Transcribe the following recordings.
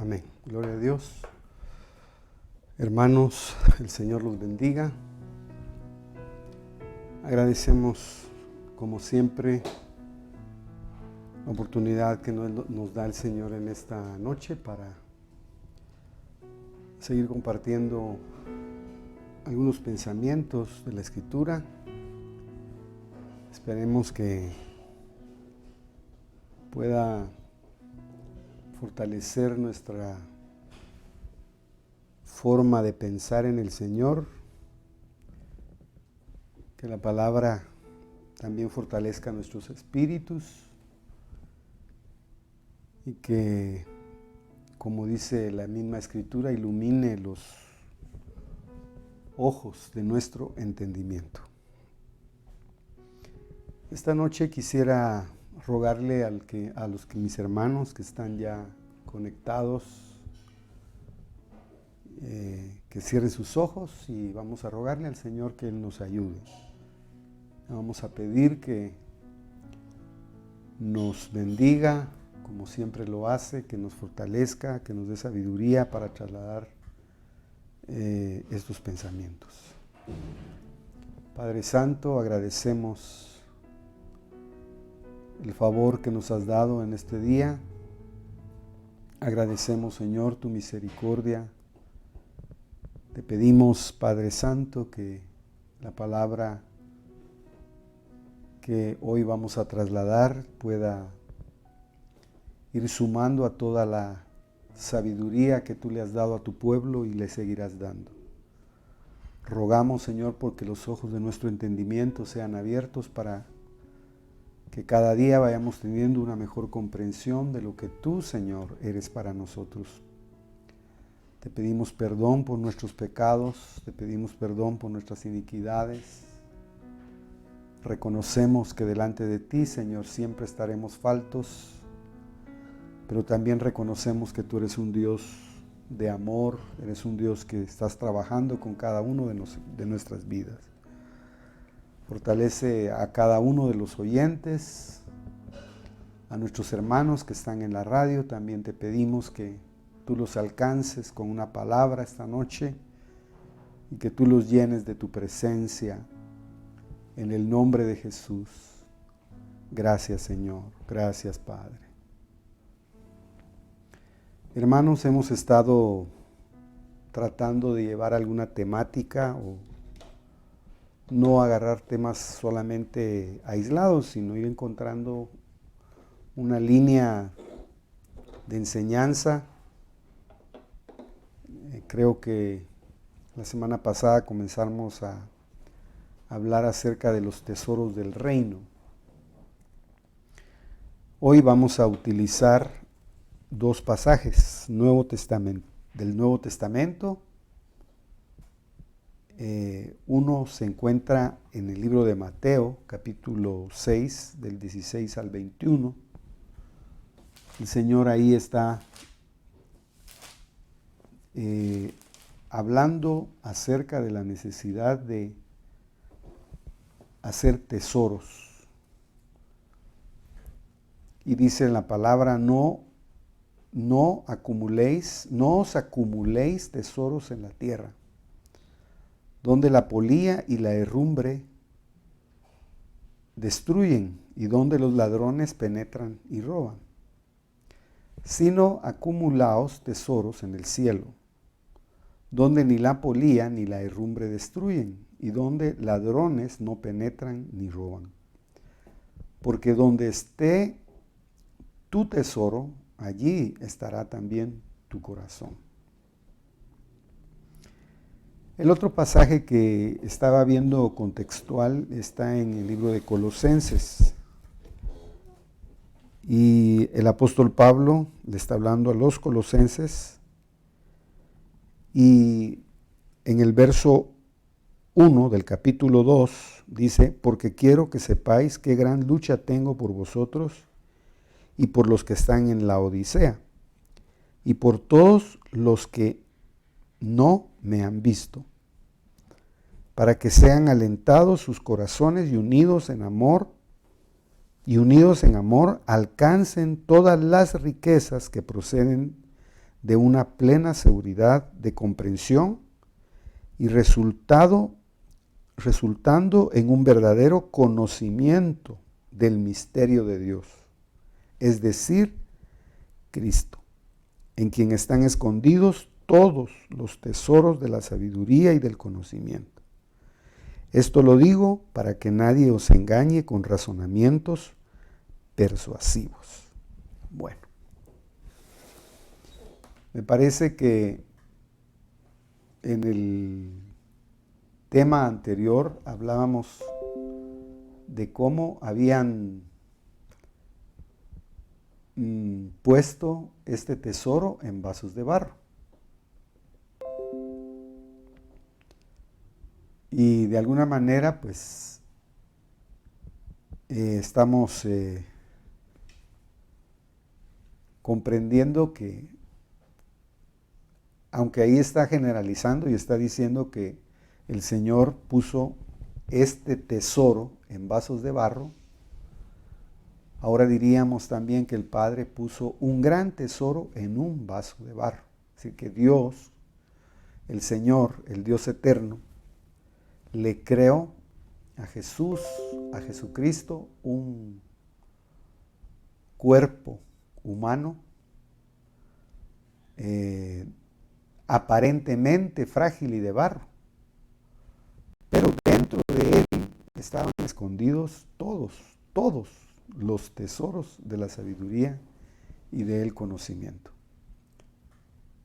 Amén. Gloria a Dios. Hermanos, el Señor los bendiga. Agradecemos, como siempre, la oportunidad que nos da el Señor en esta noche para seguir compartiendo algunos pensamientos de la Escritura. Esperemos que pueda fortalecer nuestra forma de pensar en el Señor, que la palabra también fortalezca nuestros espíritus y que, como dice la misma Escritura, ilumine los ojos de nuestro entendimiento. Esta noche quisiera rogarle a los que mis hermanos que están ya conectados, que cierren sus ojos y vamos a rogarle al Señor que Él nos ayude. Vamos a pedir que nos bendiga, como siempre lo hace, que nos fortalezca, que nos dé sabiduría para trasladar estos pensamientos. Padre Santo, agradecemos el favor que nos has dado en este día. Agradecemos, Señor, tu misericordia. Te pedimos, Padre Santo, que la palabra que hoy vamos a trasladar pueda ir sumando a toda la sabiduría que tú le has dado a tu pueblo y le seguirás dando. Rogamos, Señor, porque los ojos de nuestro entendimiento sean abiertos para que cada día vayamos teniendo una mejor comprensión de lo que tú, Señor, eres para nosotros. Te pedimos perdón por nuestros pecados, te pedimos perdón por nuestras iniquidades. Reconocemos que delante de ti, Señor, siempre estaremos faltos, pero también reconocemos que tú eres un Dios de amor, eres un Dios que estás trabajando con cada uno de nuestras vidas. Fortalece a cada uno de los oyentes, a nuestros hermanos que están en la radio. También te pedimos que tú los alcances con una palabra esta noche y que tú los llenes de tu presencia en el nombre de Jesús. Gracias, Señor. Gracias, Padre. Hermanos, hemos estado tratando de llevar alguna temática o no agarrar temas solamente aislados, sino ir encontrando una línea de enseñanza. Creo que la semana pasada comenzamos a hablar acerca de los tesoros del reino. Hoy vamos a utilizar dos pasajes del Nuevo Testamento. Uno se encuentra en el libro de Mateo, capítulo 6, del 16 al 21. El Señor ahí está hablando acerca de la necesidad de hacer tesoros. Y dice en la palabra, no os acumuléis tesoros en la tierra, donde la polilla y la herrumbre destruyen y donde los ladrones penetran y roban, sino acumulaos tesoros en el cielo, donde ni la polilla ni la herrumbre destruyen y donde ladrones no penetran ni roban. Porque donde esté tu tesoro, allí estará también tu corazón. El otro pasaje que estaba viendo contextual está en el libro de Colosenses. Y el apóstol Pablo le está hablando a los colosenses. Y en el verso 1 del capítulo 2 dice, porque quiero que sepáis qué gran lucha tengo por vosotros y por los que están en la Odisea, y por todos los que no me han visto, para que sean alentados sus corazones y unidos en amor, alcancen todas las riquezas que proceden de una plena seguridad de comprensión y resultando en un verdadero conocimiento del misterio de Dios, es decir, Cristo, en quien están escondidos todos los tesoros de la sabiduría y del conocimiento. Esto lo digo para que nadie os engañe con razonamientos persuasivos. Bueno, me parece que en el tema anterior hablábamos de cómo habían puesto este tesoro en vasos de barro. Y de alguna manera, pues, estamos comprendiendo que, aunque ahí está generalizando y está diciendo que el Señor puso este tesoro en vasos de barro, ahora diríamos también que el Padre puso un gran tesoro en un vaso de barro. Así que Dios, el Señor, el Dios eterno, le creó a Jesús, a Jesucristo, un cuerpo humano aparentemente frágil y de barro, pero dentro de él estaban escondidos todos los tesoros de la sabiduría y del conocimiento.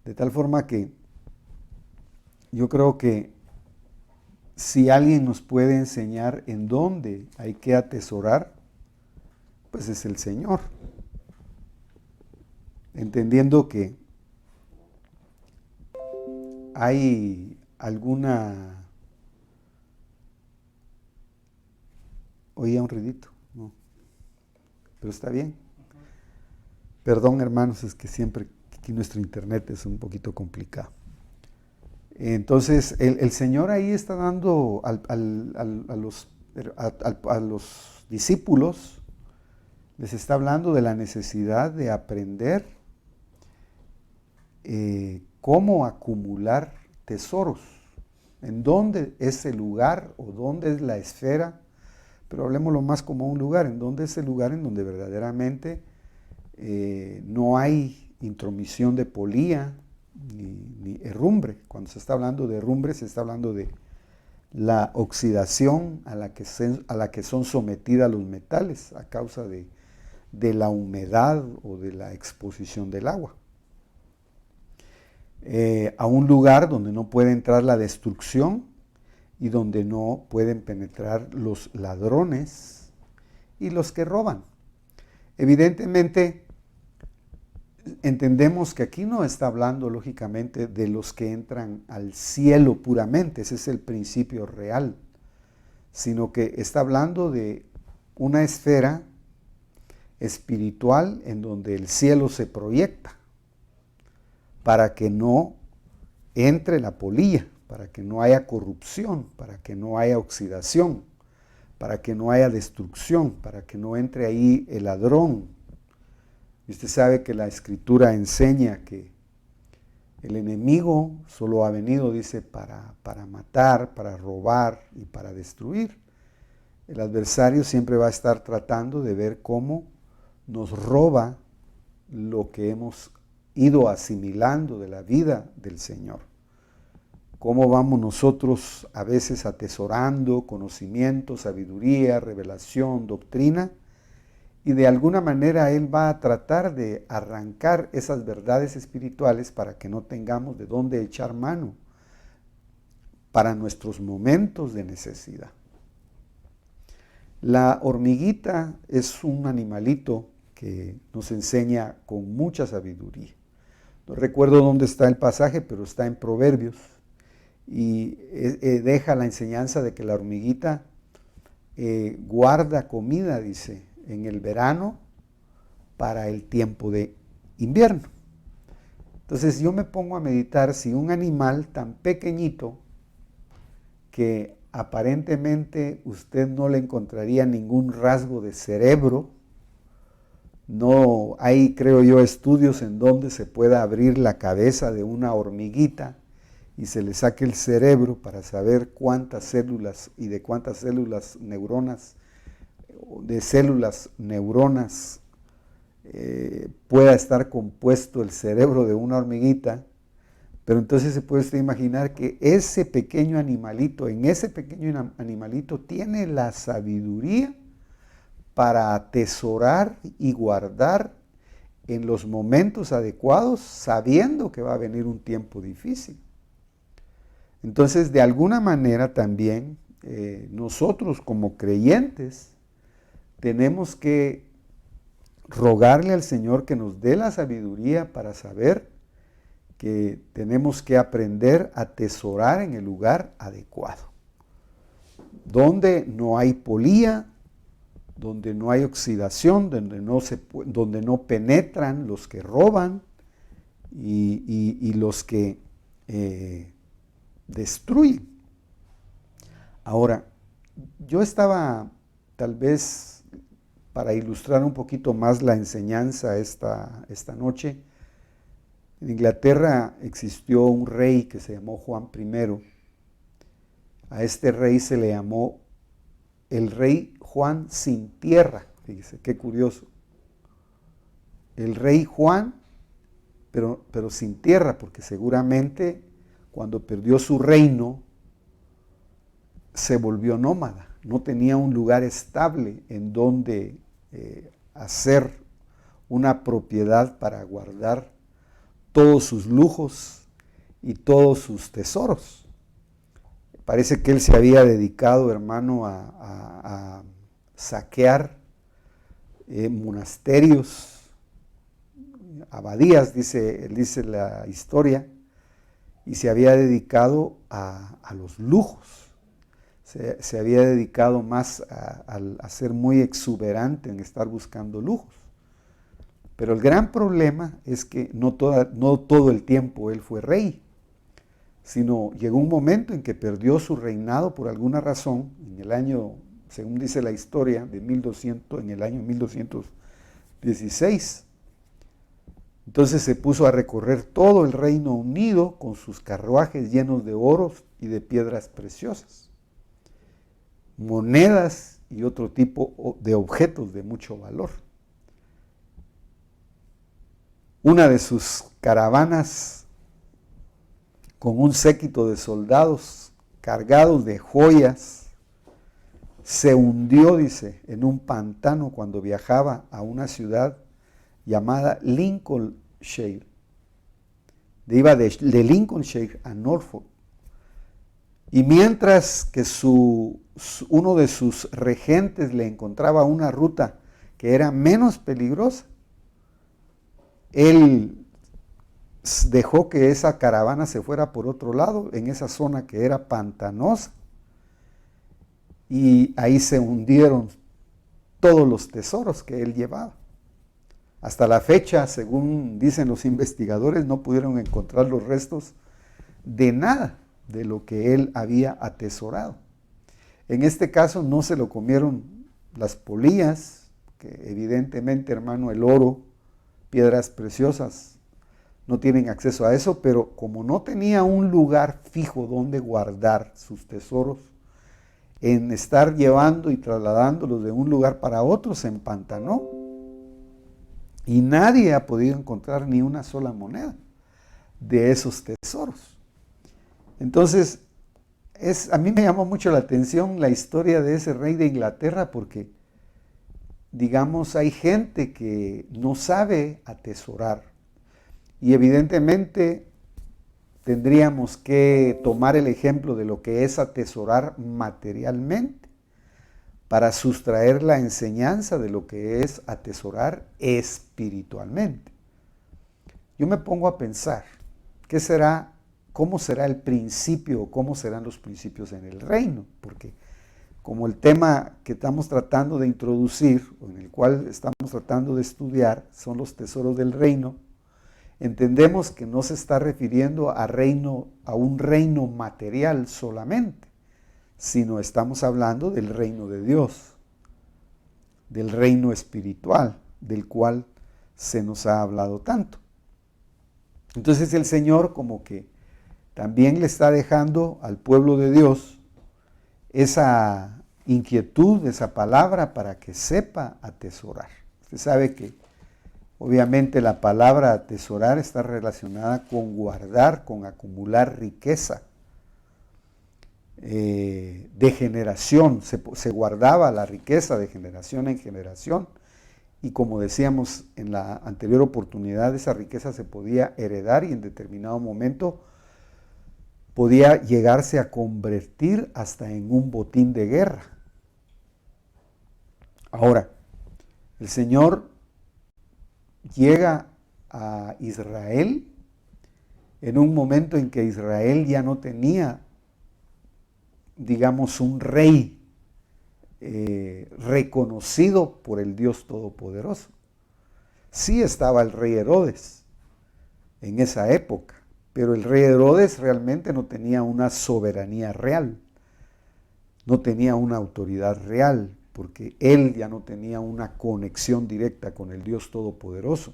De tal forma que yo creo que si alguien nos puede enseñar en dónde hay que atesorar, pues es el Señor. Entendiendo que hay alguna... Oía un ruidito, no, pero está bien. Perdón, hermanos, es que siempre aquí nuestro internet es un poquito complicado. Entonces, el Señor ahí está dando a los discípulos, les está hablando de la necesidad de aprender cómo acumular tesoros, en dónde es el lugar o dónde es la esfera, pero hablemoslo más como un lugar, en dónde es el lugar en donde verdaderamente no hay intromisión de polía, ni herrumbre. Cuando se está hablando de herrumbre, se está hablando de la oxidación a la que son sometidas los metales a causa de la humedad o de la exposición del agua. A un lugar donde no puede entrar la destrucción y donde no pueden penetrar los ladrones y los que roban. Evidentemente, entendemos que aquí no está hablando lógicamente de los que entran al cielo puramente, ese es el principio real, sino que está hablando de una esfera espiritual en donde el cielo se proyecta para que no entre la polilla, para que no haya corrupción, para que no haya oxidación, para que no haya destrucción, para que no entre ahí el ladrón. Y usted sabe que la Escritura enseña que el enemigo solo ha venido, dice, para matar, para robar y para destruir. El adversario siempre va a estar tratando de ver cómo nos roba lo que hemos ido asimilando de la vida del Señor. Cómo vamos nosotros a veces atesorando conocimiento, sabiduría, revelación, doctrina, y de alguna manera Él va a tratar de arrancar esas verdades espirituales para que no tengamos de dónde echar mano para nuestros momentos de necesidad. La hormiguita es un animalito que nos enseña con mucha sabiduría. No recuerdo dónde está el pasaje, pero está en Proverbios. Y deja la enseñanza de que la hormiguita guarda comida, dice, en el verano para el tiempo de invierno. Entonces yo me pongo a meditar si un animal tan pequeñito que aparentemente usted no le encontraría ningún rasgo de cerebro, No hay, creo yo, estudios en donde se pueda abrir la cabeza de una hormiguita y se le saque el cerebro para saber cuántas células y de cuántas células neuronas, pueda estar compuesto el cerebro de una hormiguita. Pero entonces se puede usted imaginar que ese pequeño animalito, en ese pequeño animalito tiene la sabiduría para atesorar y guardar en los momentos adecuados, sabiendo que va a venir un tiempo difícil. Entonces, de alguna manera también, nosotros como creyentes tenemos que rogarle al Señor que nos dé la sabiduría para saber que tenemos que aprender a atesorar en el lugar adecuado, donde no hay polía, donde no hay oxidación, donde no penetran los que roban y los que destruyen. Ahora, yo estaba, tal vez para ilustrar un poquito más la enseñanza esta noche, en Inglaterra existió un rey que se llamó Juan I. A este rey se le llamó el rey Juan sin tierra. Fíjese, qué curioso. El rey Juan, pero sin tierra, porque seguramente cuando perdió su reino se volvió nómada. No tenía un lugar estable en donde hacer una propiedad para guardar todos sus lujos y todos sus tesoros. Parece que él se había dedicado, hermano, a saquear monasterios, abadías, dice la historia, y se había dedicado a los lujos. Se había dedicado más a ser muy exuberante en estar buscando lujos. Pero el gran problema es que no todo el tiempo él fue rey, sino llegó un momento en que perdió su reinado por alguna razón, en el año, según dice la historia, en el año 1216. Entonces se puso a recorrer todo el Reino Unido con sus carruajes llenos de oros y de piedras preciosas, monedas y otro tipo de objetos de mucho valor. Una de sus caravanas, con un séquito de soldados cargados de joyas, se hundió, dice, en un pantano cuando viajaba a una ciudad llamada Lincolnshire. Iba de Lincolnshire a Norfolk. Y mientras que uno de sus regentes le encontraba una ruta que era menos peligrosa, él dejó que esa caravana se fuera por otro lado, en esa zona que era pantanosa, y ahí se hundieron todos los tesoros que él llevaba. Hasta la fecha, según dicen los investigadores, no pudieron encontrar los restos de nada de lo que él había atesorado. En este caso no se lo comieron las polillas, que evidentemente, hermano, el oro, piedras preciosas, no tienen acceso a eso, pero como no tenía un lugar fijo donde guardar sus tesoros, en estar llevando y trasladándolos de un lugar para otro, se empantanó. Y nadie ha podido encontrar ni una sola moneda de esos tesoros. Entonces, a mí me llamó mucho la atención la historia de ese rey de Inglaterra, porque, digamos, hay gente que no sabe atesorar. Y evidentemente tendríamos que tomar el ejemplo de lo que es atesorar materialmente para sustraer la enseñanza de lo que es atesorar espiritualmente. Yo me pongo a pensar, ¿cómo será el principio, cómo serán los principios en el reino? Porque como el tema que estamos tratando de introducir, o en el cual estamos tratando de estudiar, son los tesoros del reino, entendemos que no se está refiriendo a un reino material solamente, sino estamos hablando del reino de Dios, del reino espiritual, del cual se nos ha hablado tanto. Entonces el Señor como que también le está dejando al pueblo de Dios esa inquietud, esa palabra para que sepa atesorar. Usted sabe que obviamente la palabra atesorar está relacionada con guardar, con acumular riqueza. De generación, se guardaba la riqueza de generación en generación, y como decíamos en la anterior oportunidad, esa riqueza se podía heredar y en determinado momento podía llegarse a convertir hasta en un botín de guerra. Ahora, el Señor llega a Israel en un momento en que Israel ya no tenía, digamos, un rey reconocido por el Dios Todopoderoso. Sí estaba el rey Herodes en esa época, pero el rey Herodes realmente no tenía una soberanía real, no tenía una autoridad real, porque él ya no tenía una conexión directa con el Dios Todopoderoso,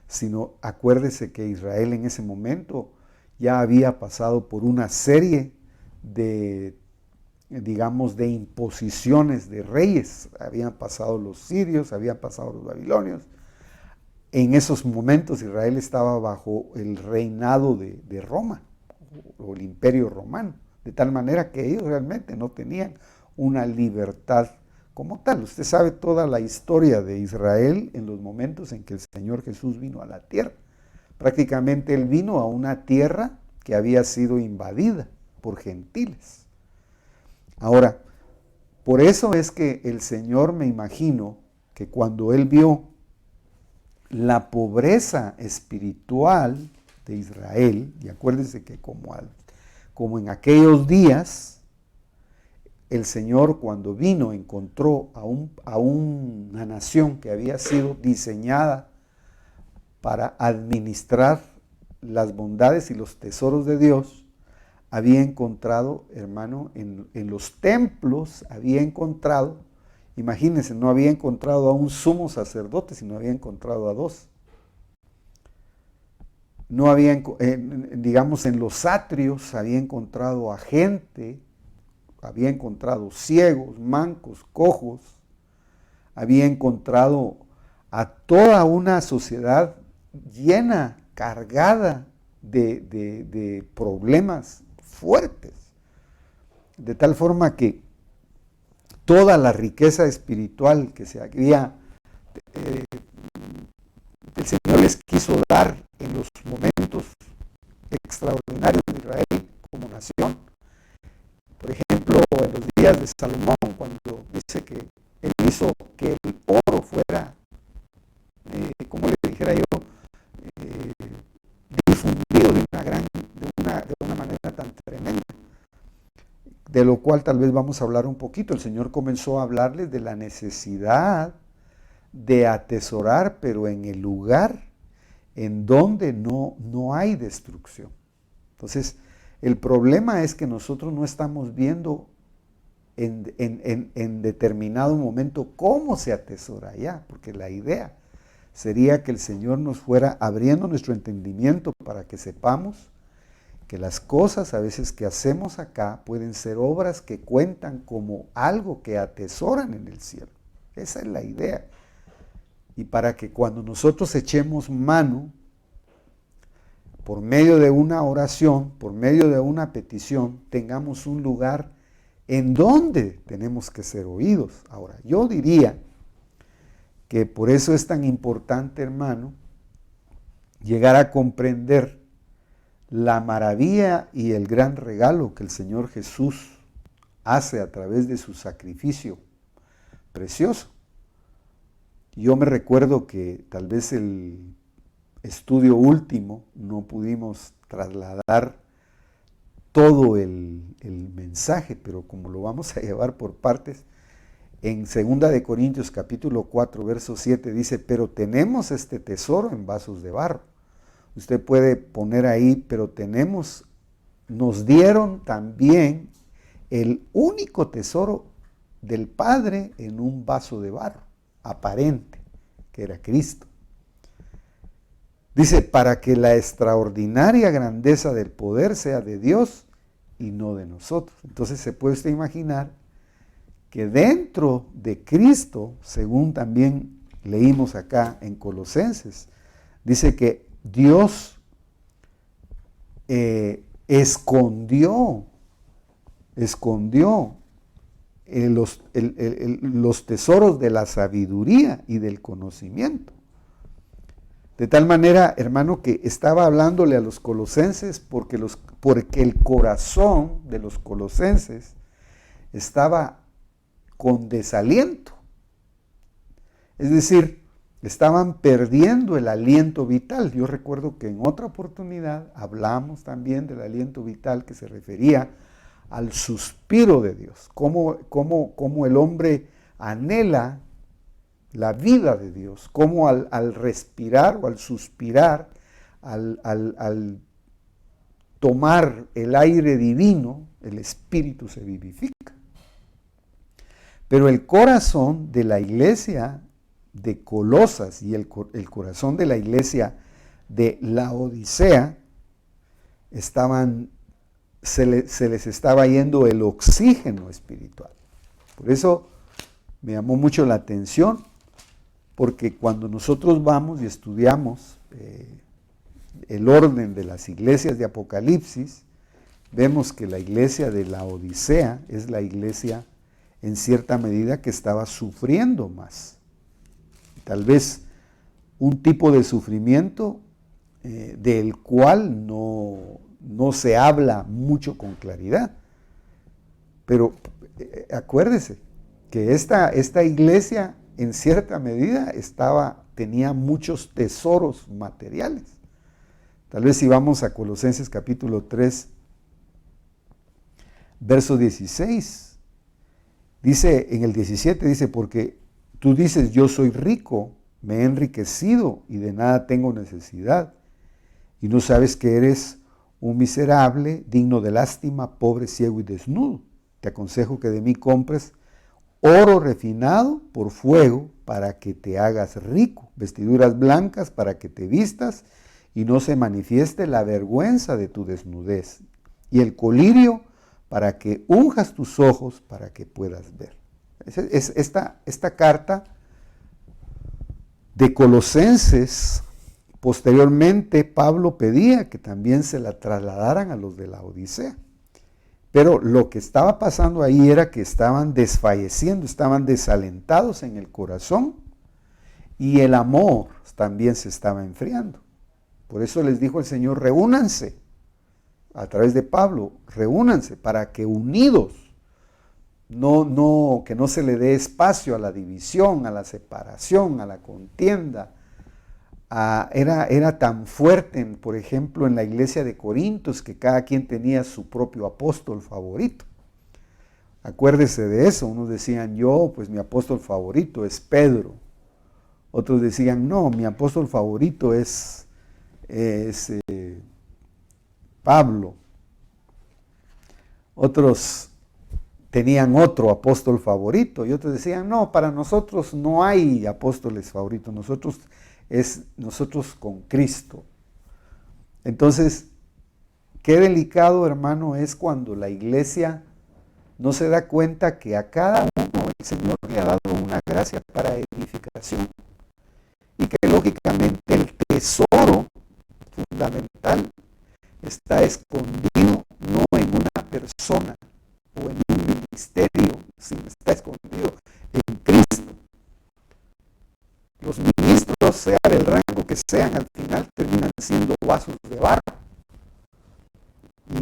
sino acuérdese que Israel en ese momento ya había pasado por una serie de, digamos, de imposiciones de reyes. Habían pasado los sirios, habían pasado los babilonios. En esos momentos Israel estaba bajo el reinado de Roma, o el imperio romano, de tal manera que ellos realmente no tenían una libertad como tal. Usted sabe toda la historia de Israel en los momentos en que el Señor Jesús vino a la tierra. Prácticamente Él vino a una tierra que había sido invadida por gentiles. Ahora, por eso es que el Señor, me imagino, que cuando Él vio la pobreza espiritual de Israel, y acuérdense que como en aquellos días, el Señor cuando vino encontró a una nación que había sido diseñada para administrar las bondades y los tesoros de Dios, había encontrado, hermano, en los templos, había encontrado, imagínense, no había encontrado a un sumo sacerdote, sino había encontrado a dos. No había, digamos, en los atrios había encontrado a gente, había encontrado ciegos, mancos, cojos, había encontrado a toda una sociedad llena, cargada de problemas fuertes, de tal forma que toda la riqueza espiritual que se había, el Señor les quiso dar en los momentos extraordinarios de Israel como nación. Por ejemplo, en los días de Salomón, cuando dice que él hizo que el oro fuera, como le dijera yo, difundido de una manera tan tremenda, de lo cual tal vez vamos a hablar un poquito. El Señor comenzó a hablarles de la necesidad de atesorar, pero en el lugar en donde no hay destrucción. Entonces, el problema es que nosotros no estamos viendo en determinado momento cómo se atesora allá, porque la idea sería que el Señor nos fuera abriendo nuestro entendimiento para que sepamos que las cosas a veces que hacemos acá pueden ser obras que cuentan como algo que atesoran en el cielo. Esa es la idea. Y para que cuando nosotros echemos mano, por medio de una oración, por medio de una petición, tengamos un lugar en donde tenemos que ser oídos. Ahora, yo diría que por eso es tan importante, hermano, llegar a comprender la maravilla y el gran regalo que el Señor Jesús hace a través de su sacrificio precioso. Yo me recuerdo que tal vez el estudio último no pudimos trasladar todo el mensaje, pero como lo vamos a llevar por partes, en 2 Corintios capítulo 4, verso 7 dice, pero tenemos este tesoro en vasos de barro. Usted puede poner ahí, pero nos dieron también el único tesoro del Padre en un vaso de barro, aparente, que era Cristo. Dice, para que la extraordinaria grandeza del poder sea de Dios y no de nosotros. Entonces se puede usted imaginar que dentro de Cristo, según también leímos acá en Colosenses, dice que Dios escondió los tesoros de la sabiduría y del conocimiento. De tal manera, hermano, que estaba hablándole a los colosenses porque el corazón de los colosenses estaba con desaliento. Es decir, estaban perdiendo el aliento vital. Yo recuerdo que en otra oportunidad hablamos también del aliento vital que se refería al suspiro de Dios, cómo el hombre anhela la vida de Dios, cómo al respirar o al suspirar, al tomar el aire divino, el espíritu se vivifica. Pero el corazón de la iglesia de Colosas y el corazón de la iglesia de Laodicea se les estaba yendo el oxígeno espiritual. Por eso me llamó mucho la atención, porque cuando nosotros vamos y estudiamos el orden de las iglesias de Apocalipsis, vemos que la iglesia de Laodicea es la iglesia en cierta medida que estaba sufriendo más. Tal vez un tipo de sufrimiento del cual no se habla mucho con claridad. Pero acuérdese que esta iglesia en cierta medida tenía muchos tesoros materiales. Tal vez si vamos a Colosenses capítulo 3, verso 16, dice en el 17, dice, porque tú dices, yo soy rico, me he enriquecido y de nada tengo necesidad, y no sabes que eres un miserable, digno de lástima, pobre, ciego y desnudo. Te aconsejo que de mí compres oro refinado por fuego para que te hagas rico, vestiduras blancas para que te vistas y no se manifieste la vergüenza de tu desnudez, y el colirio para que unjas tus ojos para que puedas ver. Esta carta de Colosenses, posteriormente Pablo pedía que también se la trasladaran a los de la Odisea. Pero lo que estaba pasando ahí era que estaban desfalleciendo, estaban desalentados en el corazón y el amor también se estaba enfriando. Por eso les dijo el Señor, reúnanse, a través de Pablo, reúnanse para que unidos, que no se le dé espacio a la división, a la separación, a la contienda. Era tan fuerte, por ejemplo, en la iglesia de Corintios, que cada quien tenía su propio apóstol favorito. Acuérdese de eso. Unos decían, pues mi apóstol favorito es Pedro. Otros decían, no, mi apóstol favorito es Pablo. Otros tenían otro apóstol favorito y otros decían, no, para nosotros no hay apóstoles favoritos, nosotros con Cristo. Entonces, qué delicado, hermano, es cuando la iglesia no se da cuenta que a cada uno el Señor le ha dado una gracia para edificación y que lógicamente el tesoro fundamental está escondido no en una persona o en un ministerio, sino está escondido en Cristo. Los ministros, sea del rango que sean, al final terminan siendo vasos de barro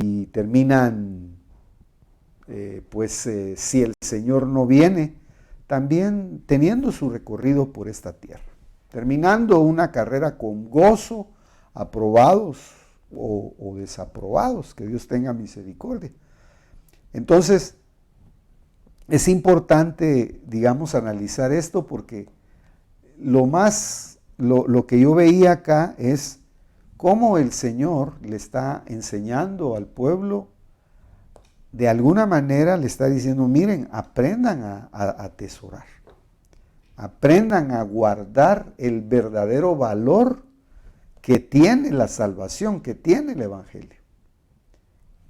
y terminan, si el Señor no viene, también teniendo su recorrido por esta tierra, terminando una carrera con gozo, aprobados o desaprobados, que Dios tenga misericordia. Entonces, es importante, digamos, analizar esto porque lo que yo veía acá es cómo el Señor le está enseñando al pueblo, de alguna manera le está diciendo, miren, aprendan a atesorar, aprendan a guardar el verdadero valor que tiene la salvación, que tiene el Evangelio.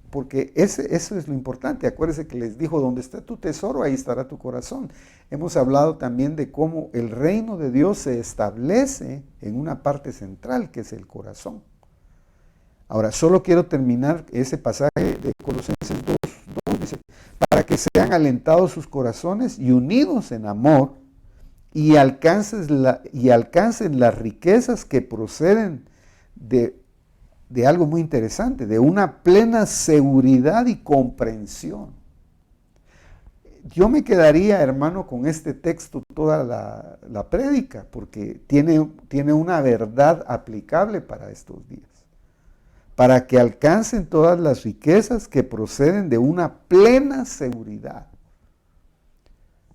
Porque eso es lo importante. Acuérdense que les dijo, donde está tu tesoro, ahí estará tu corazón. Hemos hablado también de cómo el reino de Dios se establece en una parte central, que es el corazón. Ahora, solo quiero terminar ese pasaje de Colosenses 2, dice, para que sean alentados sus corazones y unidos en amor, y alcancen las riquezas que proceden de algo muy interesante, de una plena seguridad y comprensión. Yo me quedaría, hermano, con este texto toda la prédica, porque tiene una verdad aplicable para estos días. Para que alcancen todas las riquezas que proceden de una plena seguridad.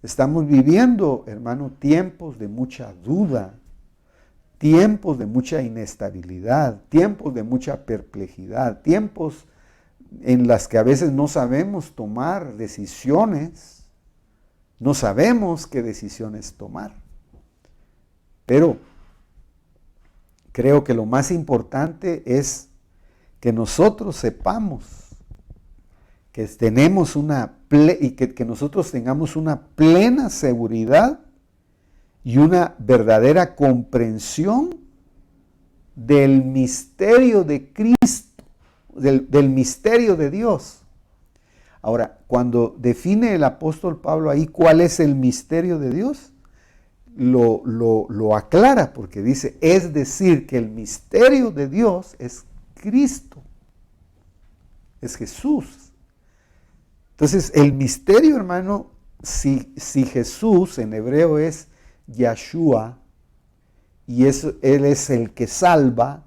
Estamos viviendo, hermano, tiempos de mucha duda, tiempos de mucha inestabilidad, tiempos de mucha perplejidad, tiempos en las que a veces no sabemos tomar decisiones, no sabemos qué decisiones tomar. Pero creo que lo más importante es que nosotros sepamos que tenemos que nosotros tengamos una plena seguridad y una verdadera comprensión del misterio de Cristo, del misterio de Dios. Ahora, cuando define el apóstol Pablo ahí cuál es el misterio de Dios, lo aclara porque dice, es decir, que el misterio de Dios es Cristo, es Jesús. Entonces, el misterio, hermano, si Jesús en hebreo es Yahshua, y Él es el que salva,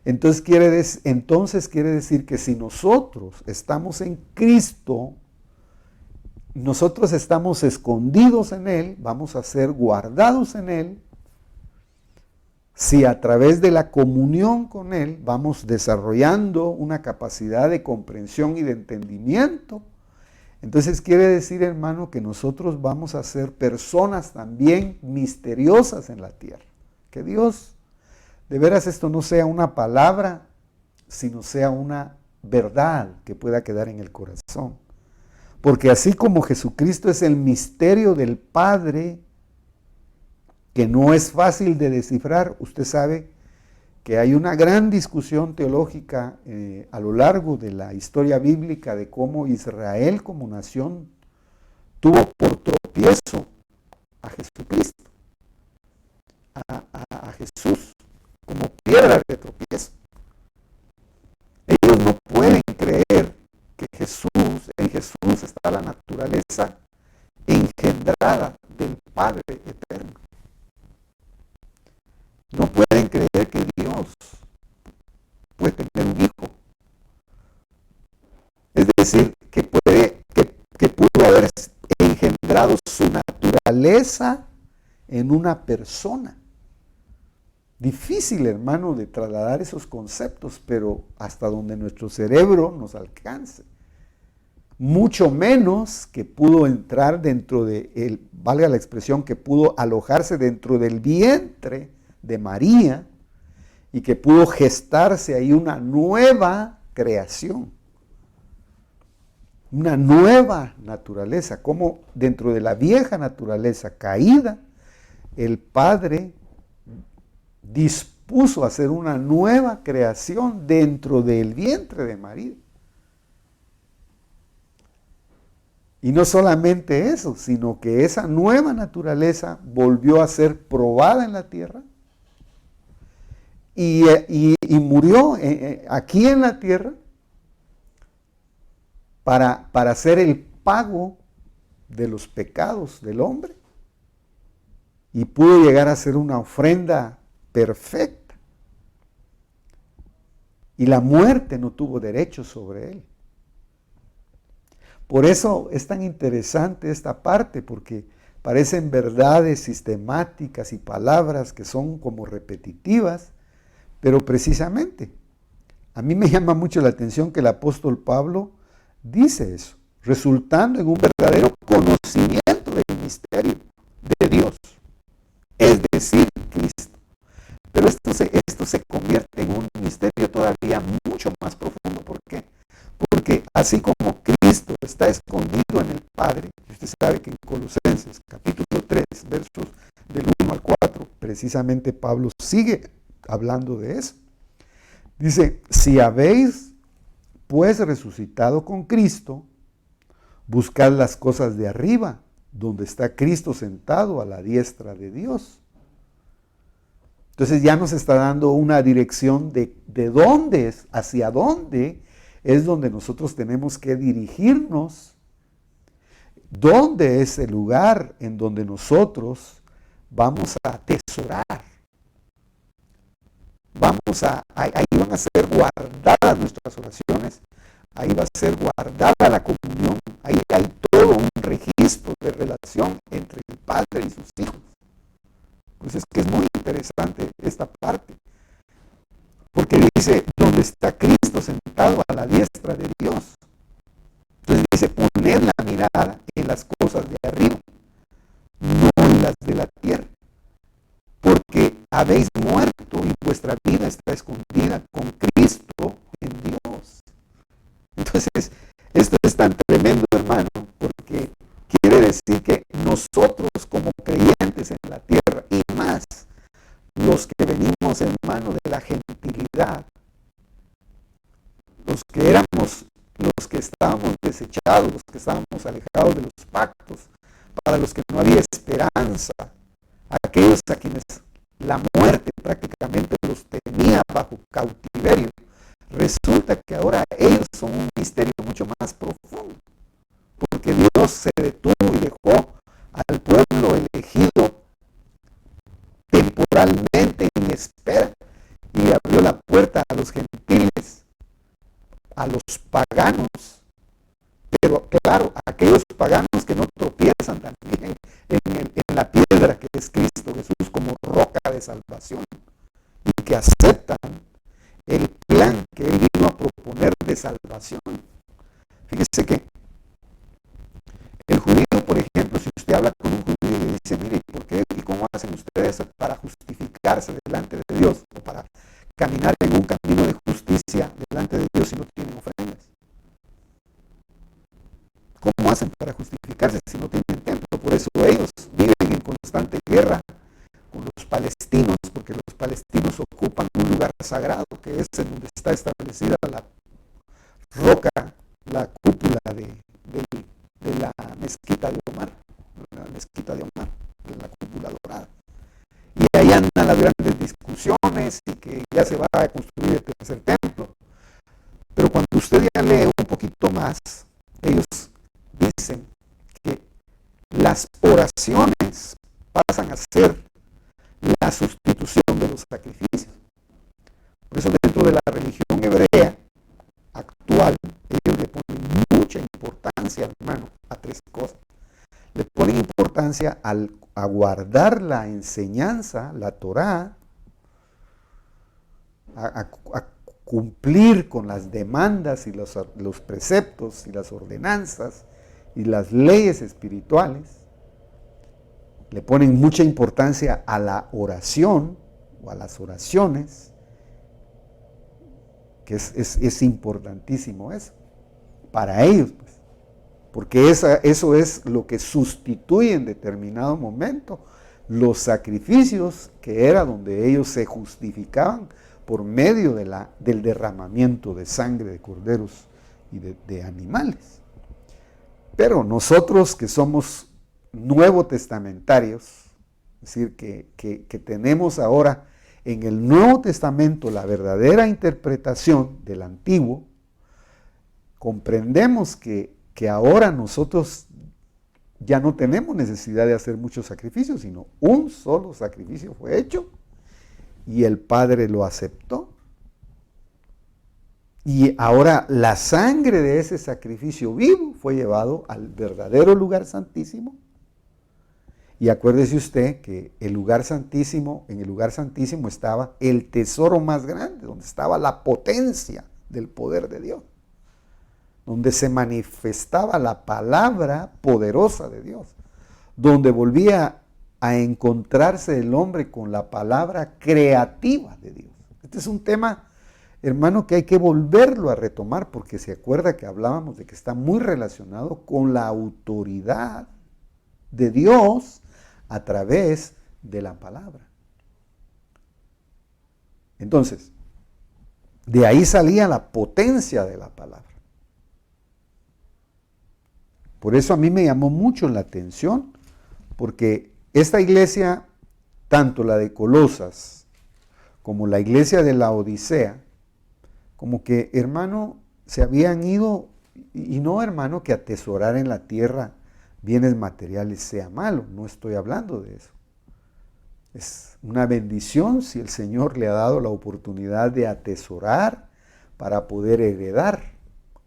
entonces quiere decir que si nosotros estamos en Cristo, nosotros estamos escondidos en Él, vamos a ser guardados en Él. Si a través de la comunión con Él vamos desarrollando una capacidad de comprensión y de entendimiento, entonces quiere decir, hermano, que nosotros vamos a ser personas también misteriosas en la tierra. Que Dios, de veras, esto no sea una palabra, sino sea una verdad que pueda quedar en el corazón. Porque así como Jesucristo es el misterio del Padre, que no es fácil de descifrar, usted sabe que hay una gran discusión teológica a lo largo de la historia bíblica de cómo Israel como nación tuvo por tropiezo a Jesucristo, a Jesús como piedra de tropiezo. Ellos no pueden creer que en Jesús está la naturaleza engendrada del Padre eterno. No pueden creer que Dios puede tener un hijo. Es decir, que pudo haber engendrado su naturaleza en una persona. Difícil, hermano, de trasladar esos conceptos, pero hasta donde nuestro cerebro nos alcance. Mucho menos que pudo entrar dentro valga la expresión, que pudo alojarse dentro del vientre de María y que pudo gestarse ahí una nueva creación, una nueva naturaleza, como dentro de la vieja naturaleza caída, el Padre dispuso hacer una nueva creación dentro del vientre de María. Y no solamente eso, sino que esa nueva naturaleza volvió a ser probada en la tierra y murió aquí en la tierra para hacer el pago de los pecados del hombre, y pudo llegar a ser una ofrenda perfecta, y la muerte no tuvo derecho sobre él. Por eso es tan interesante esta parte, porque parecen verdades sistemáticas y palabras que son como repetitivas, pero precisamente a mí me llama mucho la atención que el apóstol Pablo dice eso, resultando en un verdadero conocimiento del misterio de Dios. decir Cristo. Pero esto se convierte en un misterio todavía mucho más profundo. ¿Por qué? Porque así como Cristo está escondido en el Padre, y usted sabe que en Colosenses capítulo 3, versos del 1 al 4, precisamente Pablo sigue hablando de eso. Dice, si habéis pues resucitado con Cristo, buscad las cosas de arriba, donde está Cristo sentado a la diestra de Dios. Entonces ya nos está dando una dirección de dónde es, hacia dónde es donde nosotros tenemos que dirigirnos, dónde es el lugar en donde nosotros vamos a atesorar. Ahí van a ser guardadas nuestras oraciones, ahí va a ser guardada la comunión, ahí hay todo un registro de relación entre el Padre y sus hijos. Pues es que es muy interesante esta parte, porque dice, donde está Cristo sentado a la diestra de Dios. Entonces dice, poner la mirada en las cosas de arriba, no en las de la tierra, porque habéis muerto y vuestra vida está escondida con Cristo en Dios. Entonces, esto es tan tremendo, hermano, porque quiere decir que nosotros como creyentes en la tierra, y más los que venimos, hermano, de la gentilidad, los que éramos, los que estábamos desechados, los que estábamos alejados de los pactos, para los que no había esperanza, aquellos a quienes la muerte prácticamente los tenía bajo cautiverio, resulta que ahora ellos son un misterio mucho más profundo, porque Dios se detuvo y dejó al pueblo elegido temporalmente en espera y le abrió la puerta a los gentiles, a los paganos, pero claro, a aquellos paganos que no tropiezan también en la piedra que es Cristo Jesús como roca de salvación y que aceptan el plan que Él vino a proponer de salvación. Fíjese que el judío, por ejemplo, si usted habla con un judío y le dice, mire, ¿por qué y cómo hacen ustedes para justificarse delante de Dios o para caminar en un camino de justicia delante de Dios si no tienen ofrendas? ¿Cómo hacen para justificarse si no tienen templo? Por eso ellos viven en constante guerra con los palestinos, porque los palestinos ocupan un lugar sagrado que es en donde está establecida la roca, la cúpula de la mezquita de Omar, de la cúpula dorada. Y ahí andan las grandes discusiones y que ya se va a construir el tercer templo. Pero cuando usted ya lee un poquito más, ellos dicen que las oraciones pasan a ser la sustitución de los sacrificios. Por eso dentro de la religión hebrea actual, ellos le ponen mucha importancia, hermano, a tres cosas. Le ponen importancia a guardar la enseñanza, la Torá, a cumplir con las demandas y los preceptos y las ordenanzas y las leyes espirituales. Le ponen mucha importancia a la oración o a las oraciones, que es importantísimo eso, para ellos, pues, porque eso es lo que sustituye en determinado momento los sacrificios que era donde ellos se justificaban por medio del derramamiento de sangre de corderos y de animales. Pero nosotros que somos nuevo testamentarios, es decir, que tenemos ahora en el Nuevo Testamento la verdadera interpretación del Antiguo, comprendemos que ahora nosotros ya no tenemos necesidad de hacer muchos sacrificios, sino un solo sacrificio fue hecho y el Padre lo aceptó. Y ahora la sangre de ese sacrificio vivo fue llevado al verdadero lugar santísimo. Y acuérdese usted que en el lugar santísimo estaba el tesoro más grande, donde estaba la potencia del poder de Dios, donde se manifestaba la palabra poderosa de Dios, donde volvía a encontrarse el hombre con la palabra creativa de Dios. Este es un tema, hermano, que hay que volverlo a retomar porque se acuerda que hablábamos de que está muy relacionado con la autoridad de Dios a través de la palabra. Entonces, de ahí salía la potencia de la palabra. Por eso a mí me llamó mucho la atención, porque esta iglesia, tanto la de Colosas como la iglesia de la Odisea, como que, hermano, se habían ido, y no, hermano, que atesorar en la tierra bienes materiales sea malo, no estoy hablando de eso. Es una bendición si el Señor le ha dado la oportunidad de atesorar para poder heredar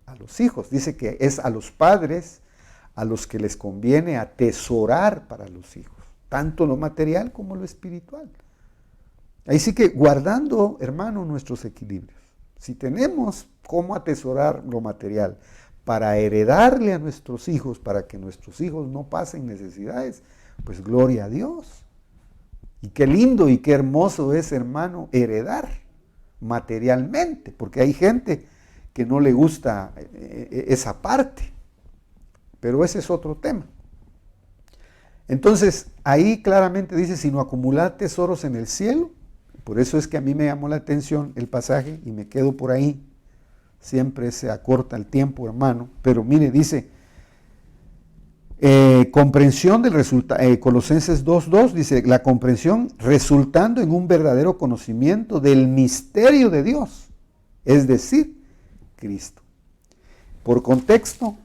a los hijos. Dice que es a los padres a los que les conviene atesorar para los hijos, tanto lo material como lo espiritual. Ahí sí que guardando, hermano, nuestros equilibrios. Si tenemos cómo atesorar lo material para heredarle a nuestros hijos, para que nuestros hijos no pasen necesidades, pues gloria a Dios. Y qué lindo y qué hermoso es, hermano, heredar materialmente, porque hay gente que no le gusta esa parte, pero ese es otro tema. Entonces, ahí claramente dice, sino acumular tesoros en el cielo. Por eso es que a mí me llamó la atención el pasaje y me quedo por ahí. Siempre se acorta el tiempo, hermano, pero mire, dice, comprensión del resultado, Colosenses 2:2 dice, la comprensión resultando en un verdadero conocimiento del misterio de Dios, es decir, Cristo. Por contexto,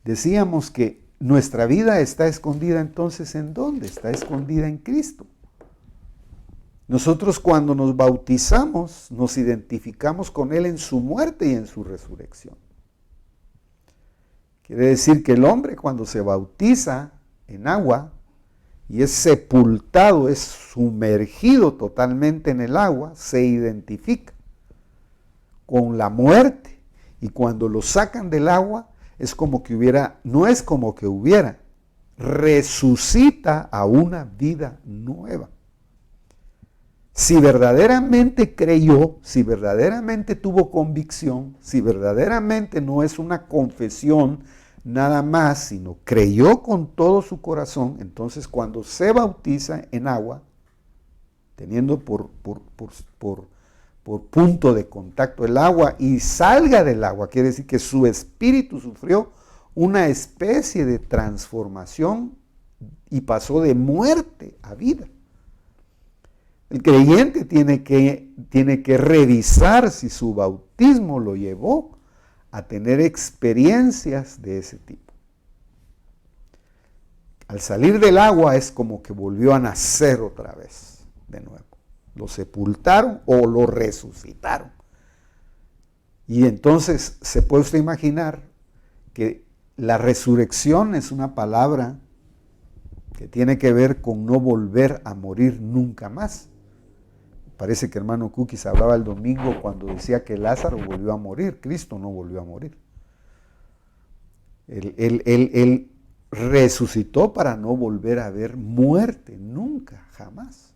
decíamos que nuestra vida está escondida entonces ¿en dónde? Está escondida en Cristo. Nosotros cuando nos bautizamos nos identificamos con Él en su muerte y en su resurrección. Quiere decir que el hombre cuando se bautiza en agua y es sepultado, es sumergido totalmente en el agua, se identifica con la muerte. Y cuando lo sacan del agua, es como que hubiera, no es como que hubiera, resucita a una vida nueva. Si verdaderamente creyó, si verdaderamente tuvo convicción, si verdaderamente no es una confesión nada más, sino creyó con todo su corazón, entonces cuando se bautiza en agua, teniendo por punto de contacto el agua y salga del agua, quiere decir que su espíritu sufrió una especie de transformación y pasó de muerte a vida. El creyente tiene que revisar si su bautismo lo llevó a tener experiencias de ese tipo. Al salir del agua es como que volvió a nacer otra vez, de nuevo. Lo sepultaron o lo resucitaron. Y entonces se puede usted imaginar que la resurrección es una palabra que tiene que ver con no volver a morir nunca más. Parece que hermano Cookies hablaba el domingo cuando decía que Lázaro volvió a morir, Cristo no volvió a morir. Él resucitó para no volver a ver muerte, nunca, jamás.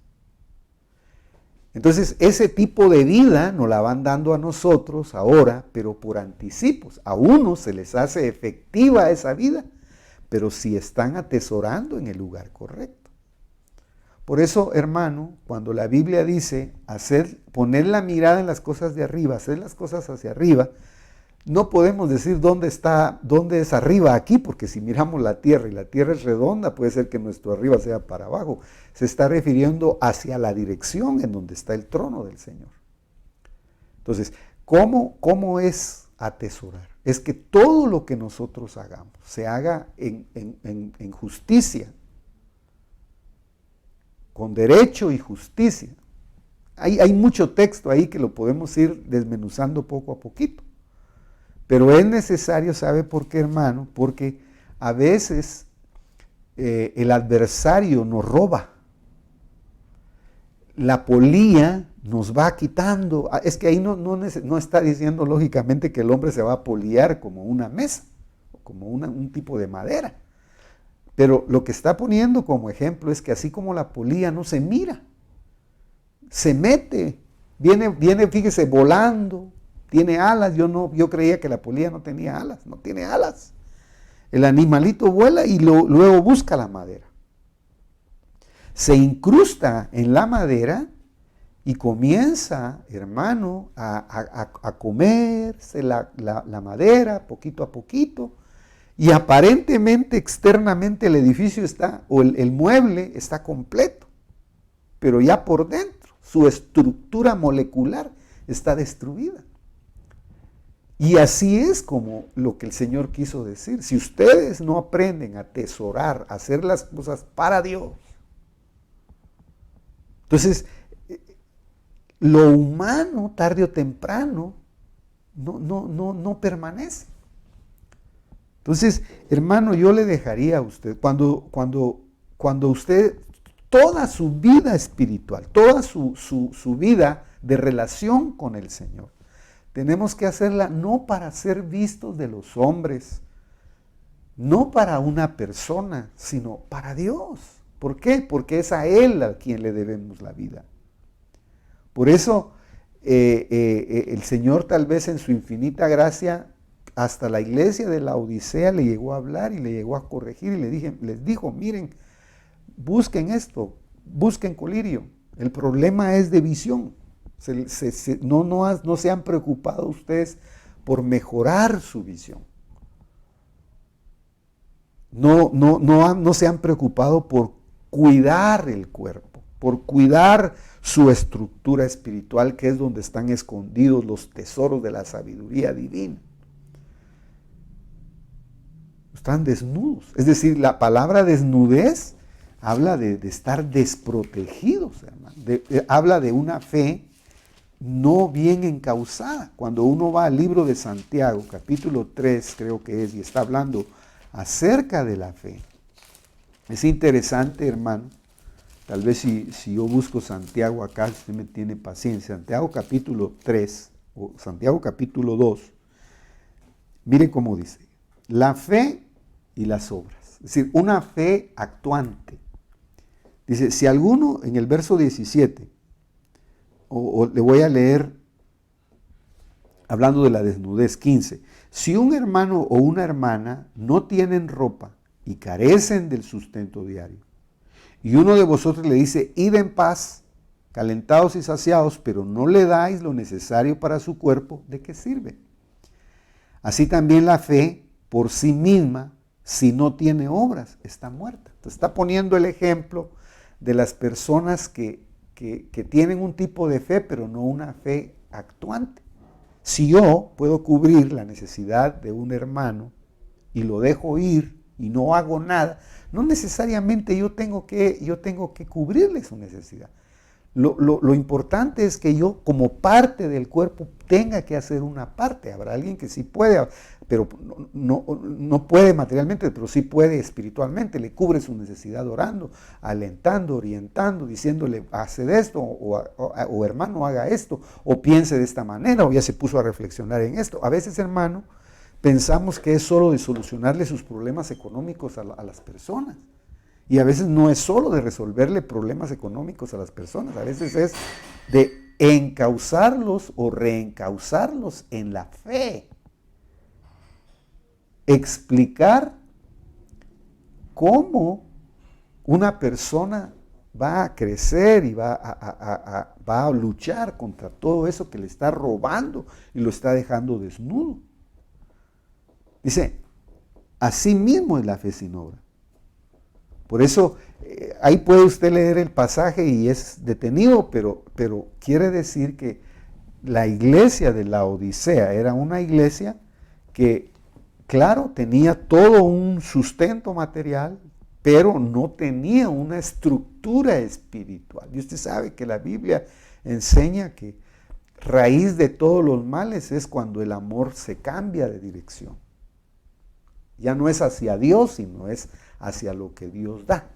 Entonces, ese tipo de vida nos la van dando a nosotros ahora, pero por anticipos. A unos se les hace efectiva esa vida, pero si están atesorando en el lugar correcto. Por eso, hermano, cuando la Biblia dice poner la mirada en las cosas de arriba, hacer las cosas hacia arriba, no podemos decir dónde es arriba aquí, porque si miramos la tierra y la tierra es redonda, puede ser que nuestro arriba sea para abajo. Se está refiriendo hacia la dirección en donde está el trono del Señor. Entonces, ¿cómo es atesorar? Es que todo lo que nosotros hagamos se haga en justicia, con derecho y justicia. Hay mucho texto ahí que lo podemos ir desmenuzando poco a poquito. Pero es necesario, ¿sabe por qué, hermano? Porque a veces el adversario nos roba. La polía nos va quitando. Es que ahí no está diciendo lógicamente que el hombre se va a poliar como una mesa, o como un tipo de madera. Pero lo que está poniendo como ejemplo es que así como la polilla no se mira, se mete, viene, fíjese, volando, tiene alas. Yo creía que la polilla no tenía alas, no tiene alas. El animalito vuela y luego busca la madera. Se incrusta en la madera y comienza, hermano, a comerse la madera poquito a poquito. Y aparentemente, externamente, el edificio está, o el mueble está completo. Pero ya por dentro, su estructura molecular está destruida. Y así es como lo que el Señor quiso decir. Si ustedes no aprenden a atesorar, a hacer las cosas para Dios, entonces, lo humano, tarde o temprano, no permanece. Entonces, hermano, yo le dejaría a usted, cuando usted, toda su vida espiritual, toda su vida de relación con el Señor, tenemos que hacerla no para ser vistos de los hombres, no para una persona, sino para Dios. ¿Por qué? Porque es a Él a quien le debemos la vida. Por eso el Señor, tal vez en su infinita gracia, hasta la iglesia de la Odisea le llegó a hablar y le llegó a corregir y les dijo, miren, busquen esto, busquen colirio. El problema es de visión. No se han preocupado ustedes por mejorar su visión. No se han preocupado por cuidar el cuerpo, por cuidar su estructura espiritual, que es donde están escondidos los tesoros de la sabiduría divina. Están desnudos. Es decir, la palabra desnudez habla de estar desprotegidos, hermano. Habla de una fe no bien encauzada. Cuando uno va al libro de Santiago, capítulo 3 creo que es, y está hablando acerca de la fe. Es interesante, hermano, tal vez si yo busco Santiago acá, si usted me tiene paciencia, Santiago capítulo 3 o Santiago capítulo 2, mire cómo dice, la fe y las obras, es decir, una fe actuante. Dice, si alguno, en el verso 17, o le voy a leer, hablando de la desnudez, 15, si un hermano o una hermana no tienen ropa y carecen del sustento diario, y uno de vosotros le dice, id en paz, calentados y saciados, pero no le dais lo necesario para su cuerpo, ¿de qué sirve? Así también la fe por sí misma, si no tiene obras, está muerta. Entonces está poniendo el ejemplo de las personas que tienen un tipo de fe, pero no una fe actuante. Si yo puedo cubrir la necesidad de un hermano y lo dejo ir y no hago nada, no necesariamente yo tengo que cubrirle su necesidad. Lo importante es que yo, como parte del cuerpo, tenga que hacer una parte. Habrá alguien que sí puede, pero no puede materialmente, pero sí puede espiritualmente. Le cubre su necesidad orando, alentando, orientando, diciéndole, hace esto, o hermano, haga esto, o piense de esta manera, o ya se puso a reflexionar en esto. A veces, hermano, pensamos que es solo de solucionarle sus problemas económicos a las personas. Y a veces no es solo de resolverle problemas económicos a las personas, a veces es de encauzarlos o reencauzarlos en la fe. Explicar cómo una persona va a crecer y va a luchar contra todo eso que le está robando y lo está dejando desnudo. Dice, así mismo es la fe sin obra. Por eso, ahí puede usted leer el pasaje y es detenido, pero quiere decir que la iglesia de la Odisea era una iglesia que, claro, tenía todo un sustento material, pero no tenía una estructura espiritual. Y usted sabe que la Biblia enseña que raíz de todos los males es cuando el amor se cambia de dirección. Ya no es hacia Dios, sino es hacia lo que Dios da.